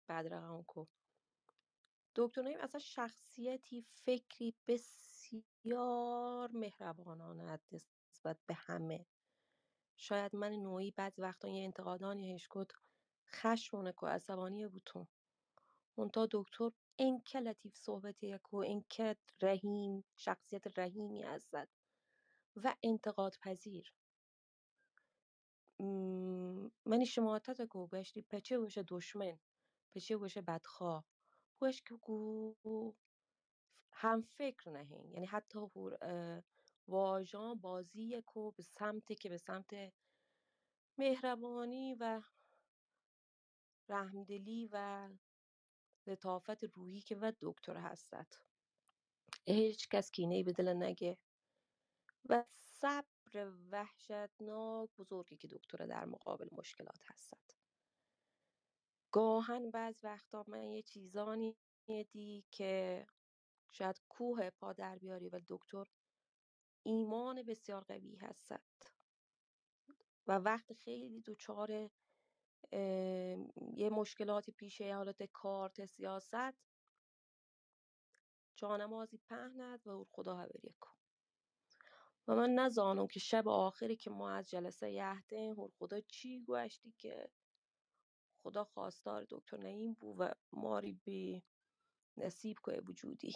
بعد رقم کو دکتر نعیم اصلا شخصیتی فکری بسیار مهربانانه نسبت به همه. شاید من نوعی بعضی وقتا یه انتقادانی هشکد خشمونه که عصبانی بودم منتها دکتر انکه لطیف صحبتی که انکه رحیم شخصیت رحیمی هستد و انتقاد پذیر. من شماعتت که باشتی پچه باشه دشمن پچه باشه بدخواه باش که گو هم فکر نهین، یعنی حتی واژان بازی کو به سمت مهربانی و رحمدلی و لطافت روحی که و دکتر هستد. هیچ کس کینه‌ای به دل نگه و صبر وحشتناک بزرگی که دکتر در مقابل مشکلات هستد. گاهن بعض وقتا من یه چیزانی دی که شاید کوه پا در بیاری و دکتر ایمان بسیار قوی هستد و وقت خیلی دچار یه مشکلاتی پیشه حالت کارت سیاست جانمازی پهند و اور خدا هبریه کن و من نزانم که شب آخری که ما از جلسه یهده اور خدا چی گوشتی که خدا خواستار دکتر نعیم بود و ماری به نصیب که وجودی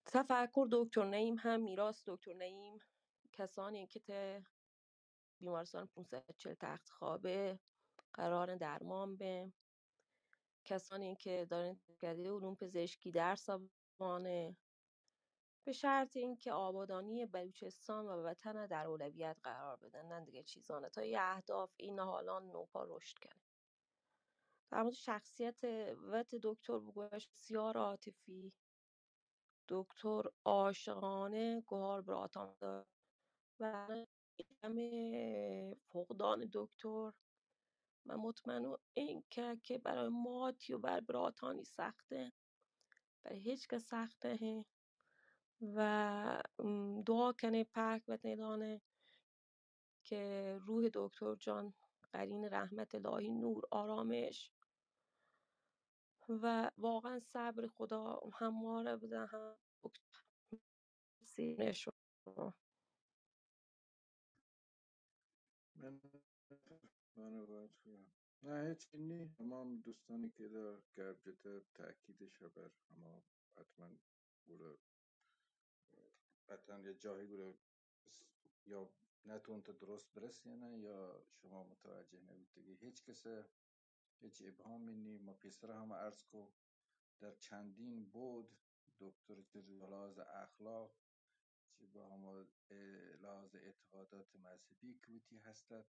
تفکر دکتر نعیم هم میراث دکتر نعیم کسانی که ته بیمارستان 540 تخت خوابه قرار درمان به کسانی که دارن تحصیل علوم پزشکی در سابانه به شرط اینکه آبادانی بلوچستان و وطن در اولویت قرار بدن، نه دیگه چیزانه تا یه اهداف این حالا نوپا رشد کنه. در مورد شخصیت وت دکتر بگوش بسیار عاطفی دکتر عاشقانه گوهار براتان داد و همه فقدان دکتر من مطمئنم این که برای ماتی و بر براتانی سخته، برای هیچ که سخته هی. و دعا کنه پاک و نیدانه که روح دکتر جان قرین رحمت الهی نور آرامش و واقعا صبر خدا همواره بده هم سینه شما. من باید کنم نه هیچی نی تمام دوستانی که در گرجت تأکیدش بر اما حتما گوره قطعا یه جایی گوره یا نتون تا درست برس یا نه یا شما متوجه نبید دیگه هیچ کس هیچ ابهامی نی ما پیسر هم عرض کو در چندین بود دکتر چه لحاظ اخلاق چه به هم لحاظ اعتقادات مذهبی کوتی هستد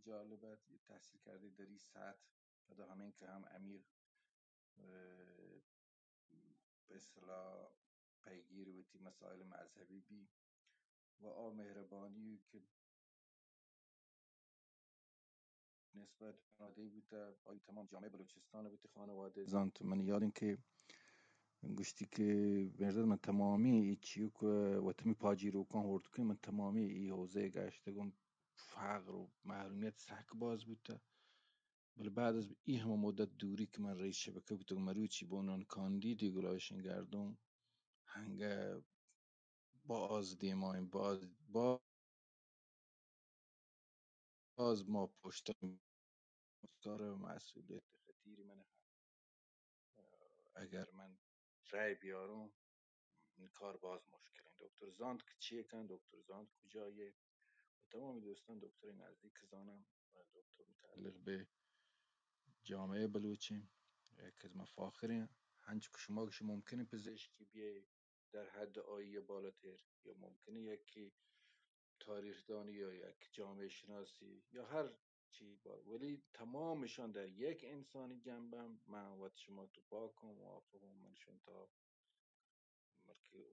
جالبت تحصیل کرده در این سطح و در همین که هم امیر به اصطلاح پیگیر وتی مسائل مذهبی بی و مهربانی که نسبت به خانواده بوده آی تمام جامعه بلوچستان بوده خانواده زانت من یادم که گشتی که بردر من تمامی ایچیو که و تمی پاجی رو کن ورد که من تمامی ای حوزه گشتگم فقر و محرومیت سک باز بوده بله بعد از این همه مدت دوری که من رئیس شبکه بودم مروچی بونان کاندیدی گلایشن گردم هنگه باز دیماین باز ما پشت کار مسئولیت خطیری من اگر من رای بیارم این کار باز مشکل این دکتر زاند که چیه کن دکتر زاند کجایه و تمام دوستان دکتر نزدیک زانم و دکتر متعلق به جامعه بلوچی که از مفاخرین هنچ که شما ممکنه پزشکی بیه در حد آیه بالاتر یا ممکنه یکی تاریخ دانی یا یک جامعه شناسی یا هر چی ولی تمامشان در یک انسانی جنبم من و شما تو پاکم موافقم منشون تا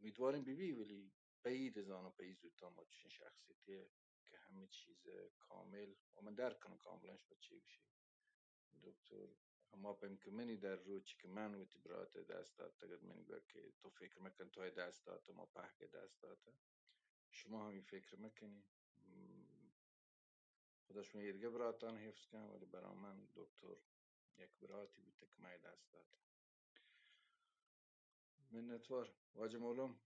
امیدواریم بیبی ولی بعید از آن بعید زودتا ما چنین شخصیتیه که همه چیز کامل و من درک کنم کاملا شد چی بشه دکتر ما پیم که منی در رو چی که من ویتی برات دست داد تگد منی گوه که تو فکر مکن توی دست داد ما پهک دست داد شما همین فکر مکنی خودش من یرگه براتان حفظ کنم ولی برا من دکتر یک براتی بود که مای دست داد منتوار واجه مولم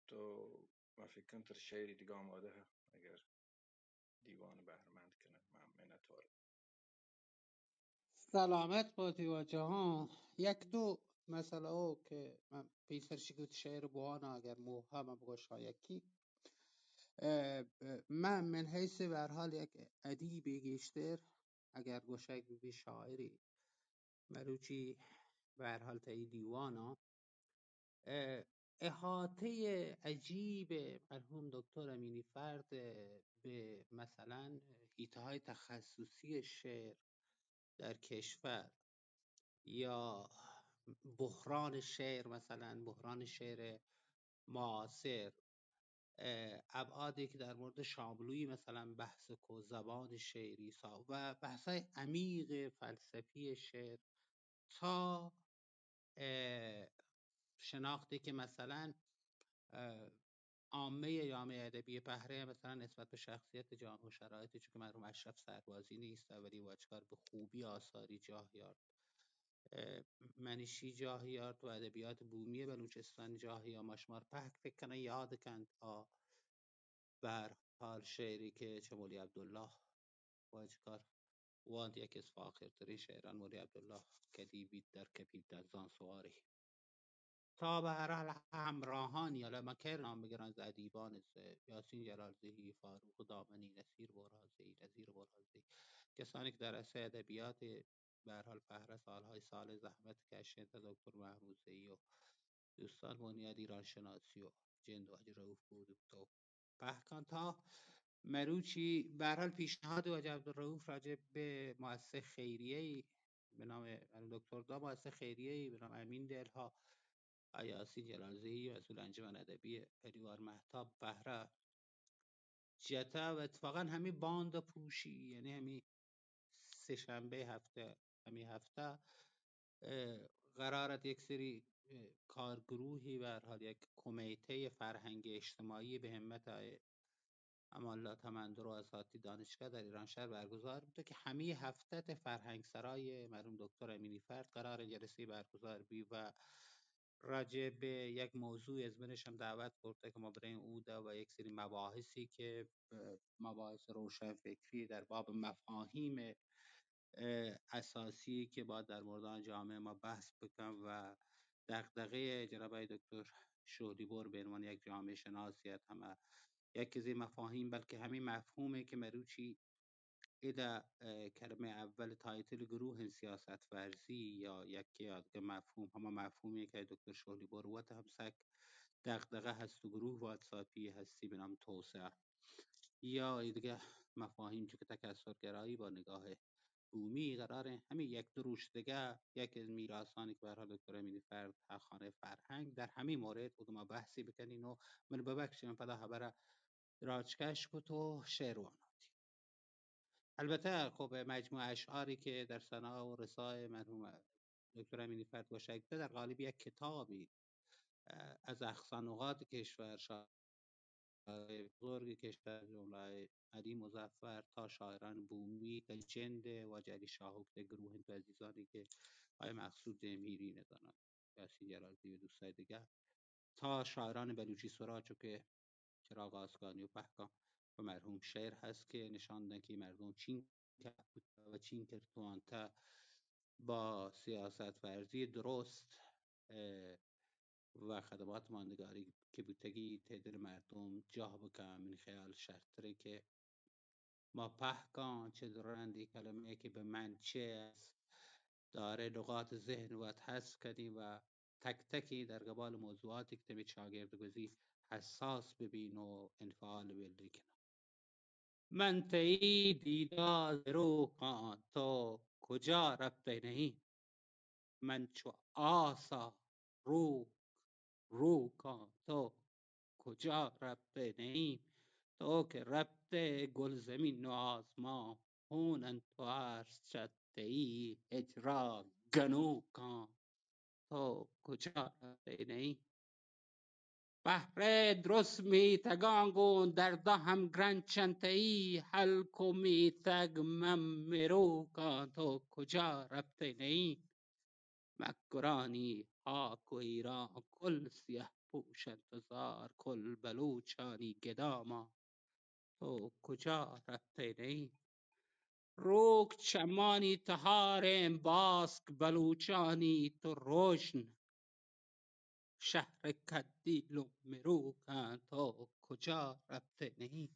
تو ما فکر کنم تر شعری دیگه آماده ها اگر دیوان بهرمند کنه من منتوار سلامت بادی و جهان یک دو مسئله او که من پیسر شکوت شعر بوانا اگر موهم بگوش یکی من حیث به هر حال یک ادیب گیشتر اگر گوشک بی شاعری مروچی به هر حال تا ای دیوانا احاطه عجیب مرحوم دکتر امینی فرد به مثلا حیطه های تخصصی شعر در کشور یا بحران شعر مثلا بحران شعر معاصر ابعادی که در مورد شاملوی مثلا بحث کو زبان شعری و بحث های عمیق فلسفی شعر تا شناختی که مثلا عامه جامعه ادبی بهره مثلا نسبت به شخصیت جان و شرایطی چون که مرحوم اشرف سربازی نیست ولی واجکار به خوبی آثاری جاه یارد منیشی جاه یارد و ادبیات بومی بلوچستان جاه یا مشمار پهک فکر کنه یاد کند بر حال شعری که چه مولی عبدالله واجکار واند یک از فاخرترین شعران مولی عبدالله کدیبید در کپید در زان سواری تا به هر حال همراهان حالا ما کرد نام بگیرن از ادیبان یاسین جلالزهی فاروق دامنی نصیر برازی نظیر برازی کسانی که در عرصه ادبیات به هر حال فهرست سالهای سال زحمت کشید تا دکتر محروزی و دوستان بنیاد ایران شناسی و جند و حاجی رؤوف بود و بحکان تا مروچی به هر حال پیشنهاد حاجی عبدالرؤوف راجع به مؤسسه خیریه‌ای به نام دکتر دا مؤسسه خیریه‌ای به نام امین دلها یاسین جلالزی مسئول انجمن ادبی پریوار مهتاب بهره جتا و اتفاقا همین باند پوشی، یعنی همین سه شنبه هفته، همین هفته قرارت یک سری کارگروهی و هر حال یک کمیته فرهنگ اجتماعی به همت امالله تمندر و اساتید دانشگاه در ایران شهر برگزار بوده که همه هفته فرهنگ سرای مرحوم دکتر امینی فرد قرار جلسه برگزار بی و راجع به یک موضوع از منش هم دعوت کرده که ما برای او ده و یک سری مباحثی که مباحث روشن فکری در باب مفاهیم اساسی که باید در مورد جامعه ما بحث بکنم و دغدغه جناب آقای دکتر شهریور به عنوان یک جامعه شناسیت همه یکی از این مفاهیم، بلکه همین مفهومه که مروچی ایده کلمه اول تایتل گروه سیاست ورزی یا یکی از مفهوم همه مفهومی که دکتر شهری بروت هم سک دغدغه هست و گروه واتساپی هستی به نام توسعه یا دیگه مفاهیم که تکثرگرایی با نگاه بومی قراره همین یک دروش دیگه یکی از میراثانی که به هر حال دکتر امینی فرد خانه فرهنگ در همین مورد بود ما بحثی بکنین و من ببخشیم فدا خبر راجکش کو تو شعروانا البته خب مجموع اشعاری که در ثنا و رسای مرحوم دکتر امینی فرد گشایده در قالب یک کتابی از احسن کشور، شاعرای بزرگ کشور جمله علی مظفر تا شاعران بومی تا جند و جلی شاهوک در گروه و عزیزانی که آقای مقصود میری ندانند یاسین جلالی و دوستای دیگر تا شاعران بلوچی سراچو که چراغ آسکانی و پهکان و مرحوم شعر هست که نشان دادن که مردم چین کرد و چین کرد توانته با سیاست ورزی درست و خدمات ماندگاری که بودگی تعداد مردم جاه بکن من خیال شرطره که ما پهکان چه درندی کلمه که به من چه است داره نقاط ذهن و هست کنی و تک تکی در قبال موضوعاتی که تبی شاگرد گزی حساس ببین و انفعال بلدی کنم من تئی دیدار رو کن تو کجا رفته نہیں من چو آسا رو کن تو کجا رفته نہیں تو که رفته گل زمین و آسمان هونن تو عرض شده ای اجرا گنو کن تو کجا رفته نہیں بهره درست می تگانگون در ده هم گرنچنته ای هلکو می تگ من مرو کن تو کجا رفته نہیں مکرانی ها ایران کل سیه پوش انتظار کل بلوچانی گداما تو کجا رفته نہیں روک چمانی تهارم باسک بلوچانی تو روشن شهر کدی مروکن تو کجا رفته نہیں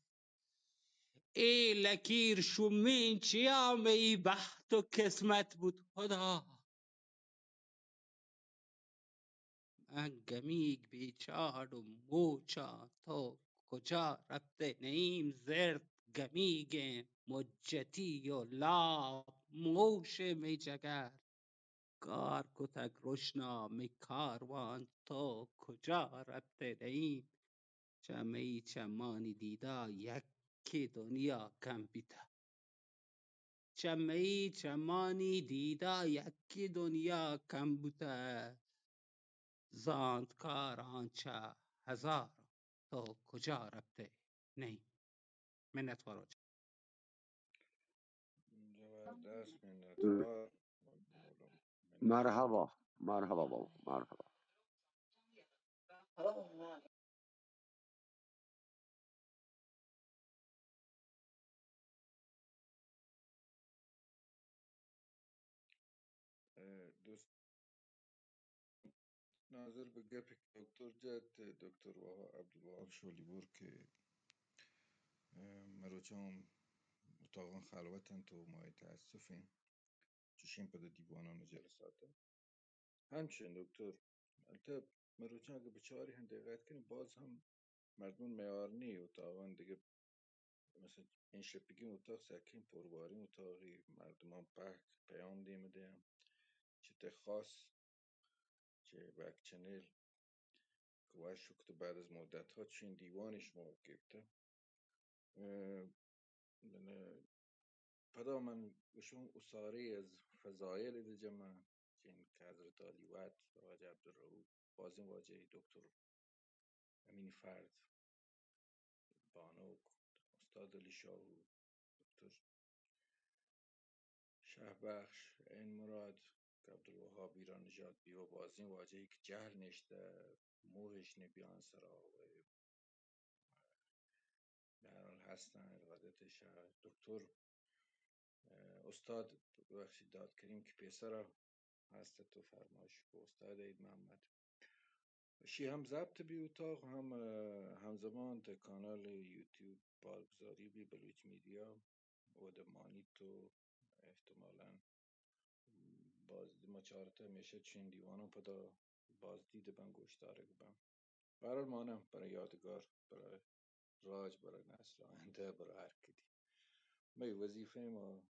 ای لکیر شومین چیا می بخت و قسمت بود خدا من گمیگ بیچار و موچا تو کجا رفته نیم زرد گمیگه مجتی و لاب موش می جگر کار کتک روشنا می کاروان تو کجا رفته نیم چمی چمانی دیدا یکی دنیا کم بیته چمی چمانی دیدا یکی دنیا کم بوده زاند کار آنچه هزار تو کجا رفته نہیں منت فروج زبردست منتها مولا منت مرحبا مرحبا بابا مرحبا. دوست ناظر به گپ دکتر جد دکتر عبدالوهاب شولیبور که مروچم اتاقان خلوتن تو مای تاسفین چشیم پده دیوانان و جلسات همچنین دکتر البته مروچم اگه بچاری هم دقت کنیم باز هم مردم میارنی اتاقان دیگه مثلا این شپگی اتاق سکین پرباری اتاقی مردم هم پیام دیمه دیم چه خاص چه بک چنل و شکر بعد از مدت ها چین دیوانش ما گفته پدا من وشون اساره از فضایل دیجمع چین که حضرت علی وقت واجه عبدالرؤوف بازم واجه دکتر امین فرد بانوک استاد علی شاهو دکتر شهبخش این مراد که عبدالوهاب ایران نجات بیو بازین واجهی که جهل نشته موهش نبیان سرا و در حال هستن ارادتش دکتر استاد بخشی داد کریم که پیسر هست تو فرمایش کو استاد عید محمد شی هم ضبط بی اتاق هم همزمان در کانال یوتیوب بارگذاری بی بلوچ میدیا و در مانیتو احتمالاً باز ما چهارتا میشه چین دیوانم پدا بازدید بن گوشتارک بم برای مانم برای یادگار برای راج برای نسل آینده برای هر کدی می وظیفه ما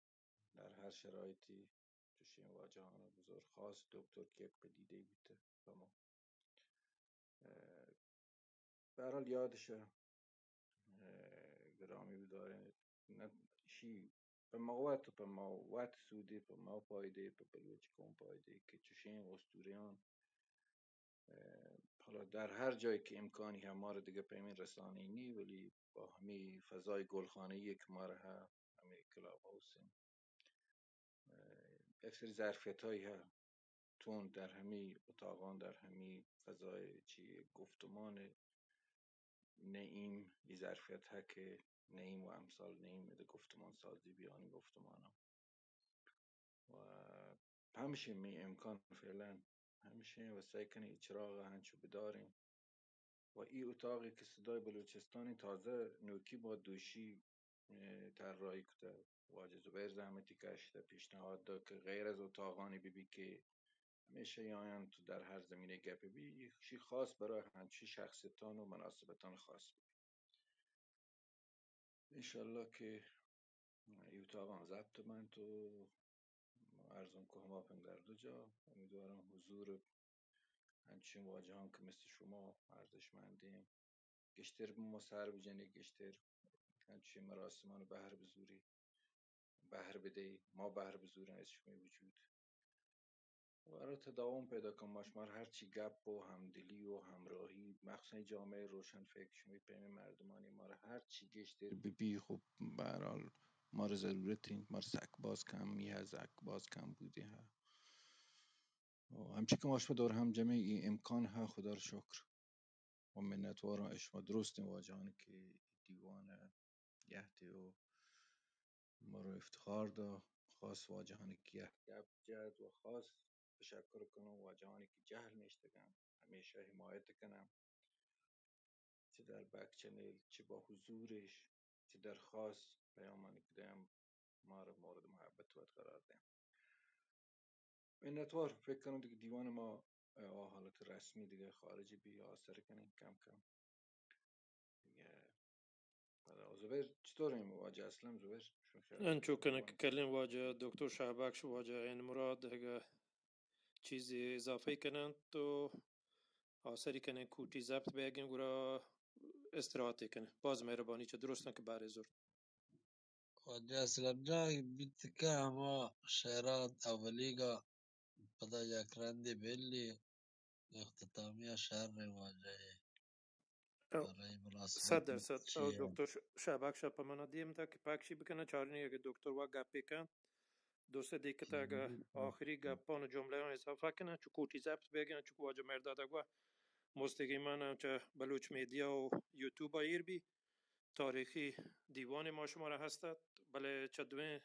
در هر شرایطی چشین واجهان بزرگ خاص دکتر که یک پدیده بیته و ما برحال یادشه گرامی بداره نه شی به موت سودی به ما پایده به بلوچ کن پایده که چشین استوریان حالا در هر جایی که امکانی هم ما رو دیگه پیمین رسانه نی ولی با همین فضای گلخانه که ما رو همین کلاب هاوسیم یک سری ظرفیت هایی ها تون در همین اتاقان در همین فضای چی گفتمان نعیم یه ظرفیت ها که نعیم و امثال نعیم ده گفتمان سازی بیانی گفتمان هم. و همیشه می امکان فعلا همیشه و سعی کنی چراغ هنچو بداریم و این اتاقی که صدای بلوچستانی تازه نوکی با دوشی طراحی کده واجه زبیر زحمتی کشیده پیشنهاد داد که غیر از اتاقانی بی که همیشه یاین تو در هر زمینه گپی بی شی خاص برای همچی شخصیتان و مناسبتان خاص بی انشالله که این اتاق هم ضبط من تو ارزم که همه در دو جا امیدوارم حضور همچین واجه هم که مثل شما ارزشمندیم گشتر به ما سر بجنی گشتر همچین مراسمان بهر بزوری بهر بده ما بهر بزوریم از شما وجود و برای تداوم پیدا کنم ماشمار هرچی گپ و همدلی و همراهی مخصوصا جامعه روشن فکر شمی پیم مردمانی ما را هرچی گشتر ببی خب برحال ما را ضرورتین ما را سک باز کم میه زک باز کم بودی ها و همچی که ماشما دور هم جمعی این امکان ها خدا رو شکر و منتوارم اشما درست واجهان که دیوان یهدی و ما رو افتخار دا خاص واجهانی که گپ جد و خاص تشکر کنم واجهانی که جهل نشتگم همیشه حمایت کنم چه در بک چنل چه با حضورش چه در خاص پیامانی که دیم ما رو مورد محبت و قرار دیم منتوار فکر کنم دیگه دیوان ما حالت رسمی دیگه خارجی بی آسر کنیم کم کم دیگه زبیر چطور این واجه اسلم زبیر شو انچو کنه که دیوان کلیم واجه دکتر شهبکش واجه این مراد اگه چیزی اضافه کنن تو آسری کنه کوتی زبط بگیم گورا استراحت کنه باز مهربانی چه درست که بره زور واجه اسلام جان بیت که اما شهرات اولیگا پدا یک رندی بلی اختتامی شهر واجه برای مناسبت 100% او چیه دکتر شبک شب من دیم تا که پاکشی بکنه چارنی اگه دکتر و گپی کن دوست دیگه تا اگه آخری گپان جمله ها اضافه کنه چو کوتی زبط بگن چو واجه مرداد اگه مستقیما هم چه بلوچ میدیا و یوتیوب ایر بی تاریخی دیوان ما شما را هستد بله چه دوین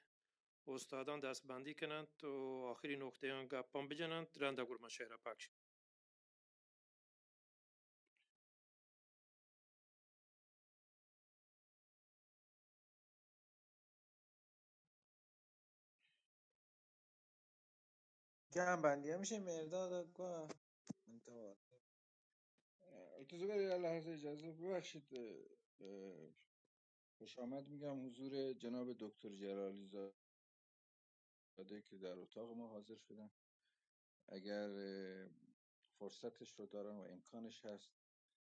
استادان دست بندی کنند تو آخری نقطه آن گپان بجنند رنده گرما شهر پاکش جمع بندی میشه مرداد گفت انتها اجازه بدید یه لحظه اجازه ببخشید خوش آمد میگم حضور جناب دکتر جلالی زاده که در اتاق ما حاضر شدن اگر فرصتش رو دارن و امکانش هست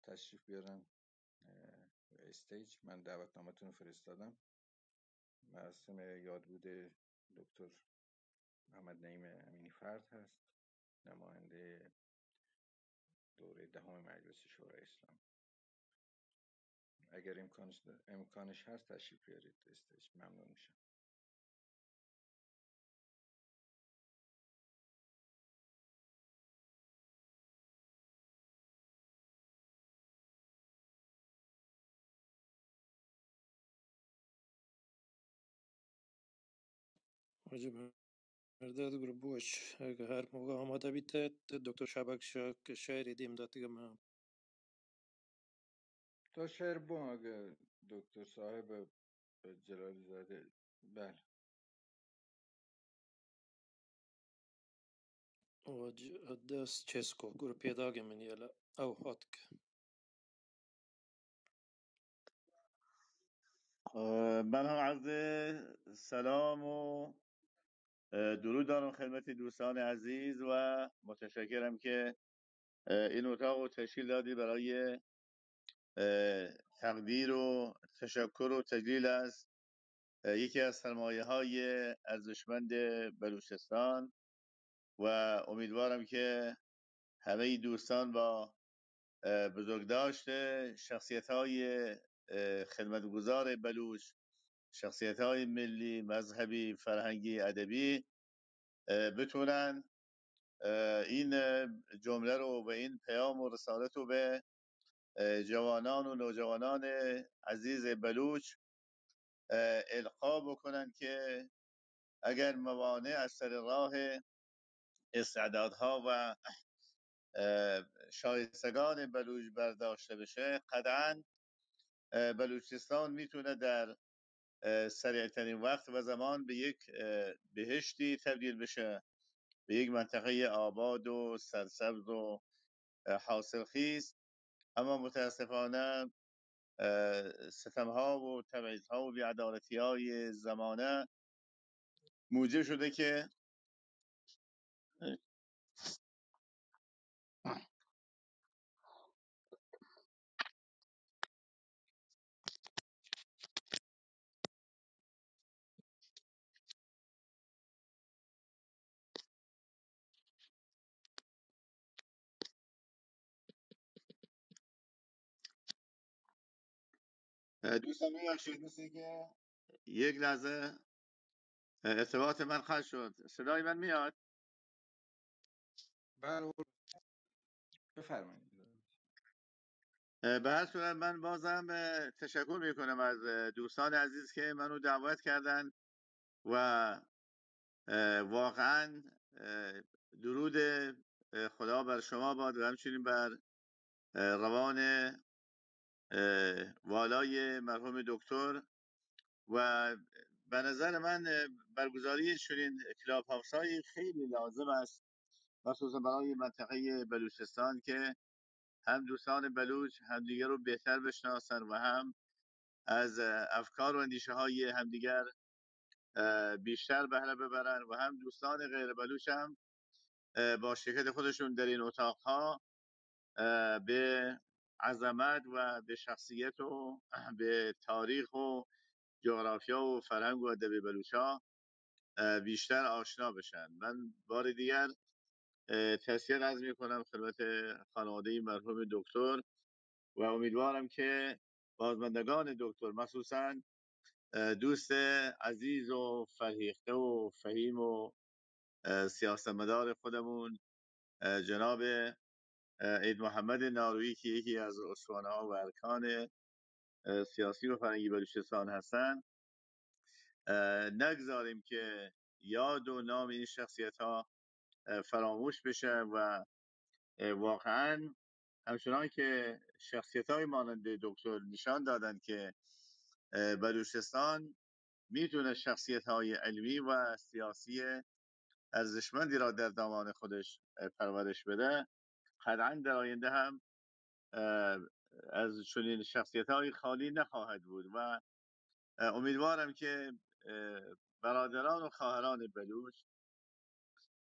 تشریف بیارن استیج. من دعوتنامه‌تون رو فرستادم. مراسم یادبود دکتر محمد نعیم امینی فرد هست، نماینده دوره دهم مجلس شورای اسلامی. اگر امکانش هست تشریف بیارید استیج، ممنون میشم. حاجی مرداد گروه بوش اگه هر موقع آماده بیتد دکتر شبک که شعری دیم داد دیگه من تا شعر بون اگه دکتر صاحب جلالی زاده. بله. واج دست چسکو گروه پیداگه من یلا او هاتک. من هم عرض سلام و درود دارم خدمت دوستان عزیز و متشکرم که این اتاق رو تشکیل دادی برای تقدیر و تشکر و تجلیل از یکی از سرمایه های ارزشمند بلوچستان و امیدوارم که همه دوستان با بزرگداشت شخصیت های خدمتگزار بلوچ، شخصیت های ملی، مذهبی، فرهنگی، ادبی بتونن این جمله رو و این پیام و رسالت رو به جوانان و نوجوانان عزیز بلوچ القا بکنن که اگر موانع از سر راه استعدادها و شایستگان بلوچ برداشته بشه، قطعا بلوچستان میتونه در سریعترین وقت و زمان به یک بهشتی تبدیل بشه، به یک منطقه آباد و سرسبز و حاصلخیز. اما متاسفانه ستمها و تبعیضها و بیعدالتی های زمانه موجب شده که دوستان میبخشید، مثل که یک لحظه ارتباط من قطع شد. صدای من میاد؟ بله بفرمایید. به هر صورت من بازم تشکر میکنم از دوستان عزیز که منو دعوت کردن و واقعا درود خدا بر شما باد و همچنین بر روان والای مرحوم دکتر. و به نظر من برگزاری چنین کلاب هاوس های خیلی لازم است، مخصوصا برای منطقه بلوچستان که هم دوستان بلوچ همدیگر رو بهتر بشناسن و هم از افکار و اندیشه های همدیگر بیشتر بهره ببرن و هم دوستان غیر بلوچ هم با شرکت خودشون در این اتاق ها به عظمت و به شخصیت و به تاریخ و جغرافیا و فرهنگ و ادب بلوچ بیشتر آشنا بشن. من بار دیگر تسلیت عرض می کنم خدمت خانواده مرحوم دکتر و امیدوارم که بازماندگان دکتر، مخصوصا دوست عزیز و فرهیخته و فهیم و سیاستمدار خودمون جناب عید محمد نارویی که یکی از استوانه ها و ارکان سیاسی و فرهنگی بلوچستان هستند، نگذاریم که یاد و نام این شخصیت ها فراموش بشه و واقعا همچنان که شخصیت های مانند دکتر نشان دادن که بلوچستان میتونه شخصیت های علمی و سیاسی ارزشمندی را در دامان خودش پرورش بده، قطعا در آینده هم از چنین شخصیت های خالی نخواهد بود و امیدوارم که برادران و خواهران بلوچ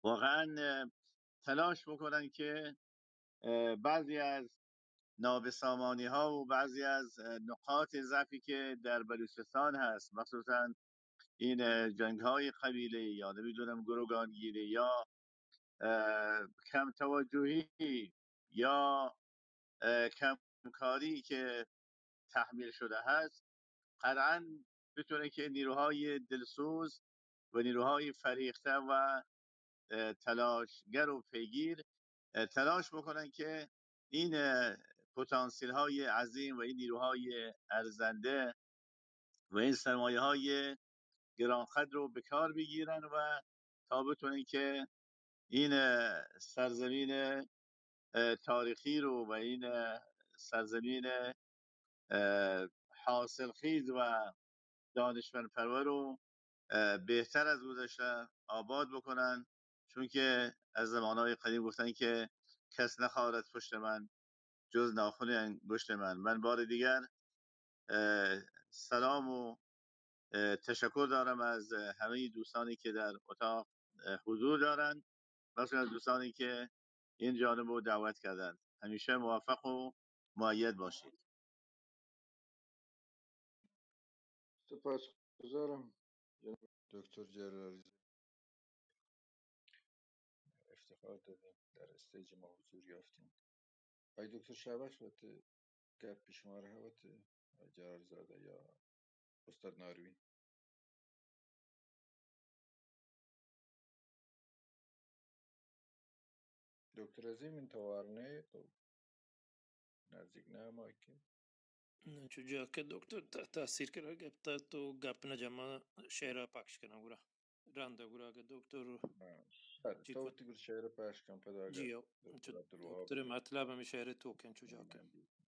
واقعا تلاش بکنن که بعضی از نابسامانی ها و بعضی از نقاط ضعفی که در بلوچستان هست، مخصوصا این جنگ های قبیله یا نمیدونم گروگانگیری یا کم توجهی یا کمکاری که تحمیل شده هست، قطعا بتونه که نیروهای دلسوز و نیروهای فریخته و تلاشگر و پیگیر تلاش بکنن که این پتانسیل های عظیم و این نیروهای ارزنده و این سرمایه های گرانقدر رو به کار بگیرن و تا بتونن که این سرزمین تاریخی رو و این سرزمین حاصلخیز و دانشمند پرور رو بهتر از گذشته آباد بکنن، چون که از زمانهای قدیم گفتن که کس نخواهد پشت من جز ناخن انگشت من بار دیگر سلام و تشکر دارم از همه دوستانی که در اتاق حضور دارند، مثلا دوستانی که این جانب رو دعوت کردند. همیشه موفق و مؤید باشید. سپاسگزارم جناب دکتر جلالی، افتخار دادیم در استیج ما حضور یافتیم. آقای دکتر شبش وقت گپ شما رو هوت جلال زاده یا استاد ناروی. دکتر عظیم این توارنه تو نزدیک نه ما که چجا که دکتر تاثیر کرده گفت تو گپ نجمع شعر پخش کنه گورا رنده گورا که دکتر تو چیکوت تیگر شعر پاش کم پداگه جیو دکتر عبدالوهاب دکتر مطلب همی شعر تو کن چجا که نماینده.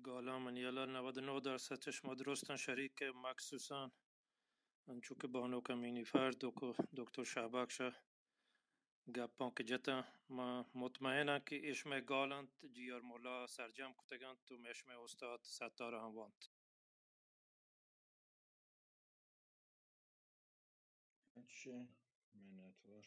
گالا من یالا 99% چشما درستن شریک مخصوصا انچو که بانو کمینی فرد و دکتر شعبکش گپان که جتا ما مطمئنم که اشم گالند جیار مولا سرجم کتگند تو اشم استاد ستاره هم واند. چه منتور